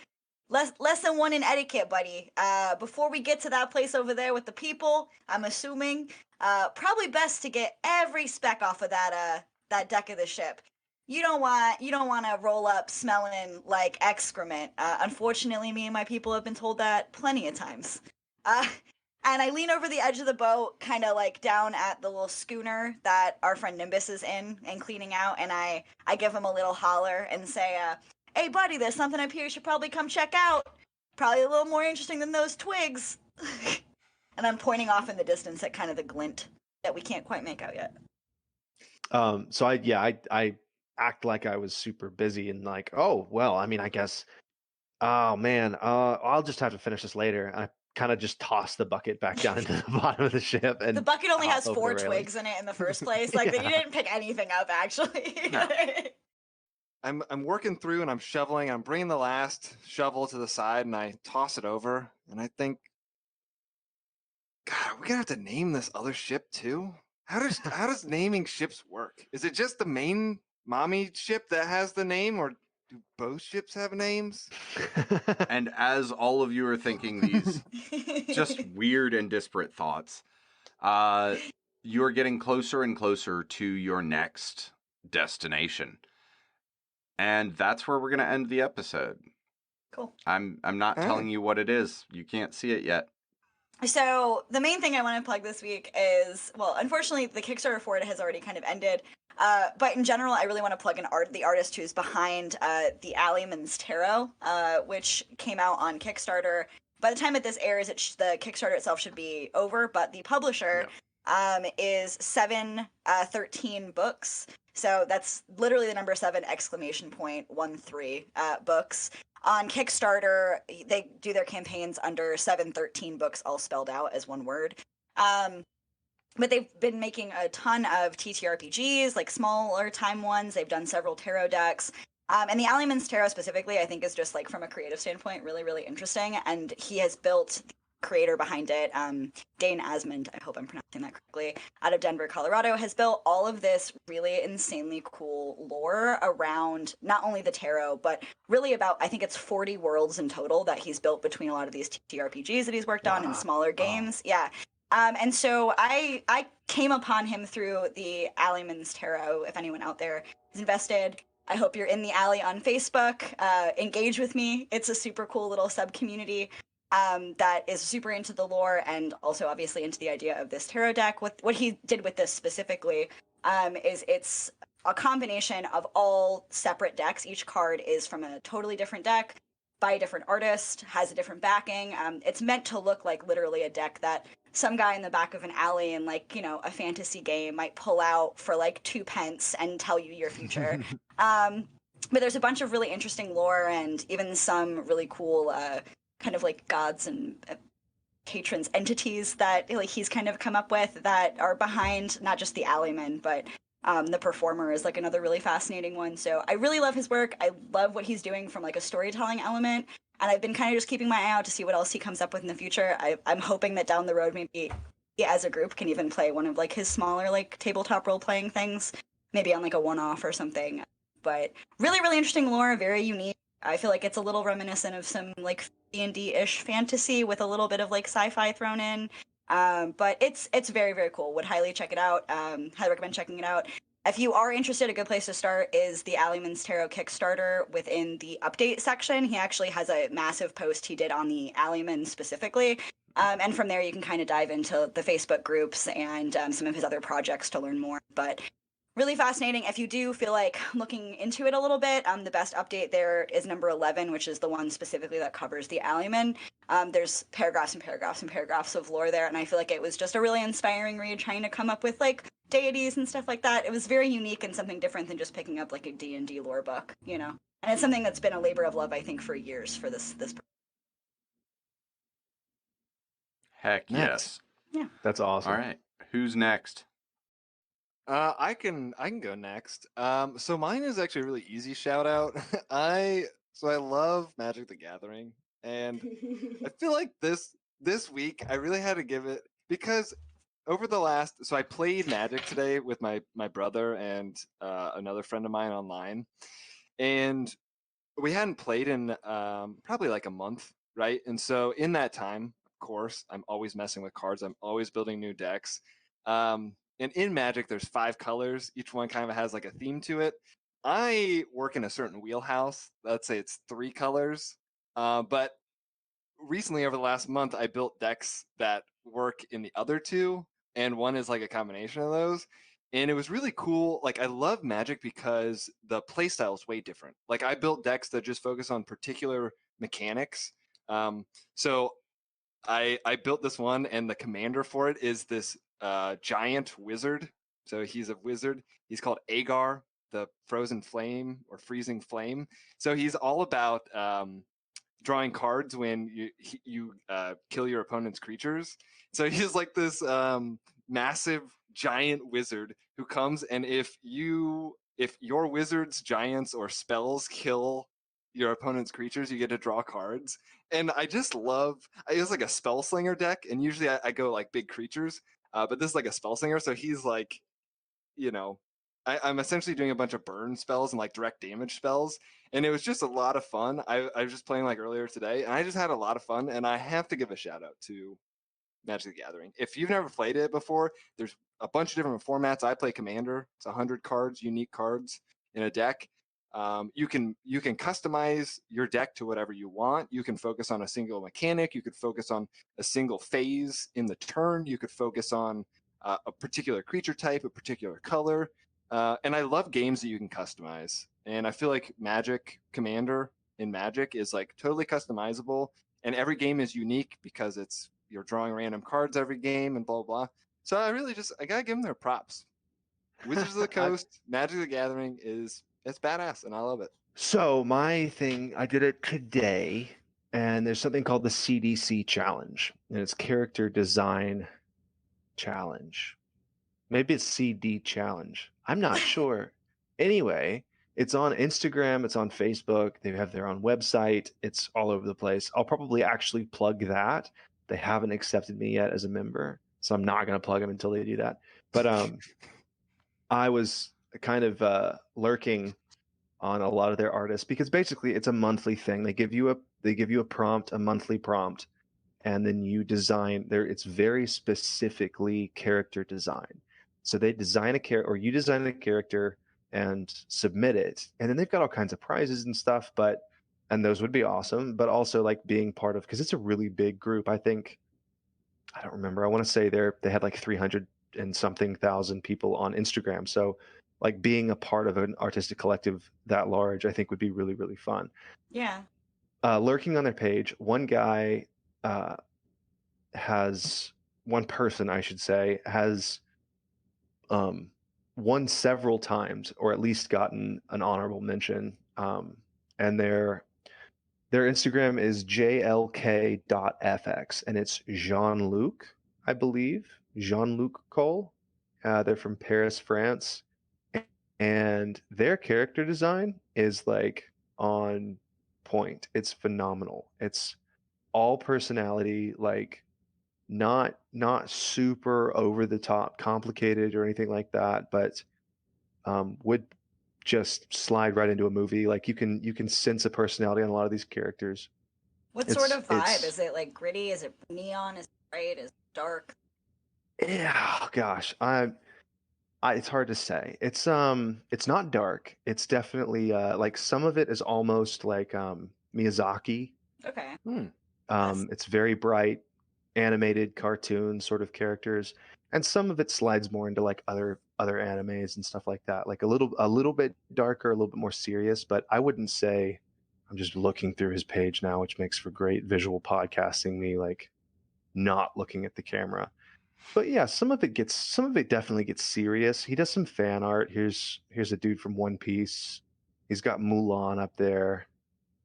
Lesson 1 in etiquette, buddy. Before we get to that place over there with the people, I'm assuming, probably best to get every speck off of that deck of the ship. You don't want to roll up smelling like excrement. Unfortunately, me and my people have been told that plenty of times. And I lean over the edge of the boat, kind of like down at the little schooner that our friend Nimbus is in and cleaning out, and I give him a little holler and say, hey buddy, there's something up here you should probably come check out. Probably a little more interesting than those twigs. And I'm pointing off in the distance at kind of the glint that we can't quite make out yet. So I act like I was super busy and like, oh well, I mean, I guess, oh man, I'll just have to finish this later. I kind of just toss the bucket back down into the bottom of the ship, and the bucket only hop has over the 4 railing. twigs in it in the first place. Like you Yeah. didn't pick anything up actually. No. I'm working through and I'm shoveling. I'm bringing the last shovel to the side and I toss it over. And I think, God, are we gonna have to name this other ship too? How does naming ships work? Is it just the main mommy ship that has the name, or do both ships have names? And as all of you are thinking these just weird and disparate thoughts, you are getting closer and closer to your next destination. And that's where we're going to end the episode. Cool. I'm not telling you what it is. You can't see it yet. So the main thing I want to plug this week is, well, unfortunately, the Kickstarter for it has already kind of ended. But in general, I really want to plug in the artist who's behind the Alleyman's Tarot, which came out on Kickstarter. By the time that this airs, the Kickstarter itself should be over, but the publisher is 713 books. So that's literally the number 7 exclamation point 13 books. On Kickstarter, they do their campaigns under 713 books, all spelled out as one word. But they've been making a ton of TTRPGs, like smaller time ones. They've done several tarot decks. And the Alleyman's Tarot specifically, I think, is just like from a creative standpoint, really, really interesting. And he has built the creator behind it, Dane Asmund, I hope I'm pronouncing that correctly, out of Denver, Colorado, has built all of this really insanely cool lore around not only the tarot, but really about, I think it's 40 worlds in total that he's built between a lot of these TTRPGs that he's worked on and smaller games. Yeah. And so I came upon him through the Alleyman's Tarot. If anyone out there is invested, I hope you're in the Alley on Facebook. Engage with me. It's a super cool little sub-community that is super into the lore and also obviously into the idea of this tarot deck. What he did with this specifically is it's a combination of all separate decks. Each card is from a totally different deck by a different artist, has a different backing. It's meant to look like literally a deck that some guy in the back of an alley in like, you know, a fantasy game might pull out for like 2 pence and tell you your future. But there's a bunch of really interesting lore and even some really cool kind of like gods and patrons entities that like he's kind of come up with that are behind not just the Alleyman, but the performer is like another really fascinating one. So I really love his work. I love what he's doing from like a storytelling element. And I've been kind of just keeping my eye out to see what else he comes up with in the future. I'm hoping that down the road, maybe as a group can even play one of like his smaller like tabletop role playing things, maybe on like a one off or something. But really, really interesting lore, very unique. I feel like it's a little reminiscent of some like D&D-ish fantasy with a little bit of like sci-fi thrown in. But it's very, very cool. Would highly check it out. Highly recommend checking it out. If you are interested, a good place to start is the Alleyman's Tarot Kickstarter within the update section. He actually has a massive post he did on the Alleyman specifically. And from there, you can kind of dive into the Facebook groups and some of his other projects to learn more. But really fascinating. If you do feel like looking into it a little bit, the best update there is number 11, which is the one specifically that covers the Alleyman. There's paragraphs and paragraphs and paragraphs of lore there, and I feel like it was just a really inspiring read, trying to come up with like deities and stuff like that. It was very unique and something different than just picking up like a D&D lore book, you know. And it's something that's been a labor of love, I think, for years for this. Heck Nice. yes. That's awesome. All right. Who's next? I can go next. So mine is actually a really easy shout out. I love Magic the Gathering, and I feel like this week I really had to give it because over the last I played Magic today with my brother and another friend of mine online, and we hadn't played in probably like a month, right? And so in that time, of course, I'm always messing with cards. I'm always building new decks. And in Magic, there's 5 colors. Each one kind of has like a theme to it. I work in a certain wheelhouse. Let's say it's 3 colors. But recently, over the last month, I built decks that work in the other 2, and one is like a combination of those. And it was really cool. Like I love Magic because the playstyle is way different. Like I built decks that just focus on particular mechanics. So I built this one, and the commander for it is this giant wizard. So he's a wizard. He's called Agar, the Frozen Flame or Freezing Flame. So he's all about drawing cards when you kill your opponent's creatures. So he's like this massive giant wizard who comes, and if your wizards, giants, or spells kill your opponent's creatures, you get to draw cards. And I just love. I use like a spell slinger deck, and usually I go like big creatures, but this is like a spell slinger, so he's like, you know, I'm essentially doing a bunch of burn spells and like direct damage spells, and it was just a lot of fun. I was just playing like earlier today, and I just had a lot of fun. And I have to give a shout out to Magic the Gathering. If you've never played it before, there's a bunch of different formats. I play Commander. It's 100 cards, unique cards in a deck. You can customize your deck to whatever you want. You can focus on a single mechanic. You could focus on a single phase in the turn. You could focus on a particular creature type, a particular color. And I love games that you can customize. And I feel like Magic Commander in Magic is like totally customizable, and every game is unique because you're drawing random cards every game and blah blah. So I gotta give them their props. Wizards of the Coast, Magic the Gathering it's badass, and I love it. So my thing, I did it today, and there's something called the CDC challenge, and it's character design challenge. Maybe it's CD challenge. I'm not sure. Anyway, it's on Instagram, it's on Facebook. They have their own website. It's all over the place. I'll probably actually plug that. They haven't accepted me yet as a member, so I'm not going to plug them until they do that. But I was kind of lurking on a lot of their artists because basically it's a monthly thing. They give you a prompt, a monthly prompt, and then you design there. It's very specifically character design. So they design a character, or you design a character and submit it, and then they've got all kinds of prizes and stuff. And those would be awesome. But also like being part of, because it's a really big group. I don't remember. I want to say they had like 300 and something thousand people on Instagram. So like being a part of an artistic collective that large, I think would be really, really fun. Yeah. Lurking on their page, one person, I should say, has won several times, or at least gotten an honorable mention. And their Instagram is jlk.fx, and it's Jean-Luc, I believe. Jean-Luc Cole. They're from Paris, France. And their character design is like on point. It's phenomenal. It's all personality. Like not super over the top complicated or anything like that, but would just slide right into a movie. Like you can sense a personality on a lot of these characters. What sort of vibe? It's Is it like gritty? Is it neon? Is it bright? Is it dark? yeah, oh gosh, it's hard to say. It's not dark. It's definitely like some of it is almost like Miyazaki. Okay. It's very bright, animated cartoon sort of characters, and some of it slides more into like other animes and stuff like that. Like a little bit darker, a little bit more serious. But I wouldn't say. I'm just looking through his page now, which makes for great visual podcasting. Me like not looking at the camera. But yeah, some of it definitely gets serious. He does some fan art. Here's a dude from One Piece. He's got Mulan up there.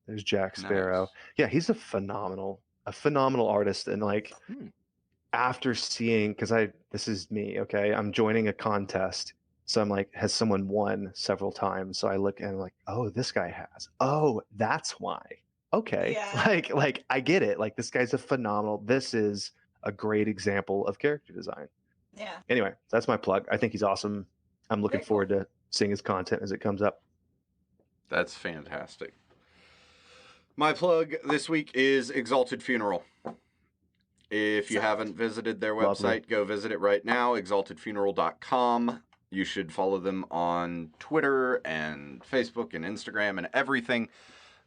There's Jack Sparrow. Nice. Yeah, he's a phenomenal artist. And like after seeing, because this is me, okay, I'm joining a contest. So I'm like, has someone won several times? So I look and I'm like, oh, this guy has. Oh, that's why. Okay. Yeah. Like I get it. Like this guy's a phenomenal. This is a great example of character design. Yeah. Anyway, that's my plug. I think he's awesome. I'm looking Very cool. forward to seeing his content as it comes up. That's fantastic. My plug this week is Exalted Funeral. If you Solid. haven't visited their Lovely. website, go visit it right now, exaltedfuneral.com. You should follow them on Twitter and Facebook and Instagram and everything.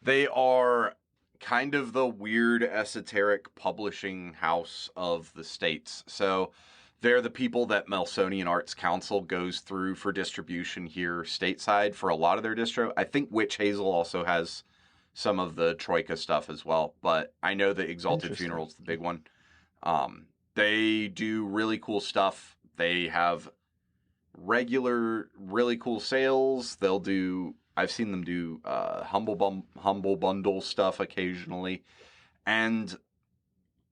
They are kind of the weird esoteric publishing house of the States. So they're the people that Melsonian Arts Council goes through for distribution here stateside for a lot of their distro. I think Witch Hazel also has some of the Troika stuff as well, but I know that Exalted Interesting. Funeral's the big one. They do really cool stuff. They have regular, really cool sales. I've seen them do humble bundle stuff occasionally, and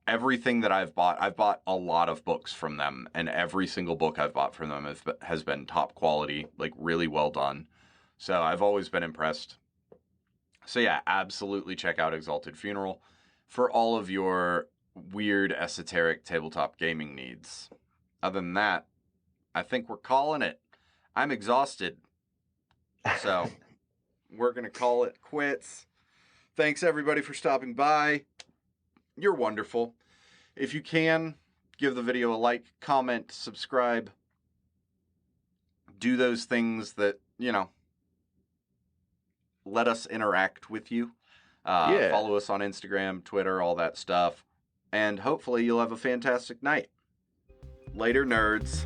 everything that I've bought a lot of books from them, and every single book I've bought from them has been top quality, like really well done. So I've always been impressed. So yeah, absolutely check out Exalted Funeral for all of your weird esoteric tabletop gaming needs. Other than that, I think we're calling it. I'm exhausted. So we're going to call it quits. Thanks everybody for stopping by. You're wonderful. If you can, give the video a like, comment, subscribe. Do those things that, let us interact with you. Yeah. Follow us on Instagram, Twitter, all that stuff. And hopefully you'll have a fantastic night. Later, nerds.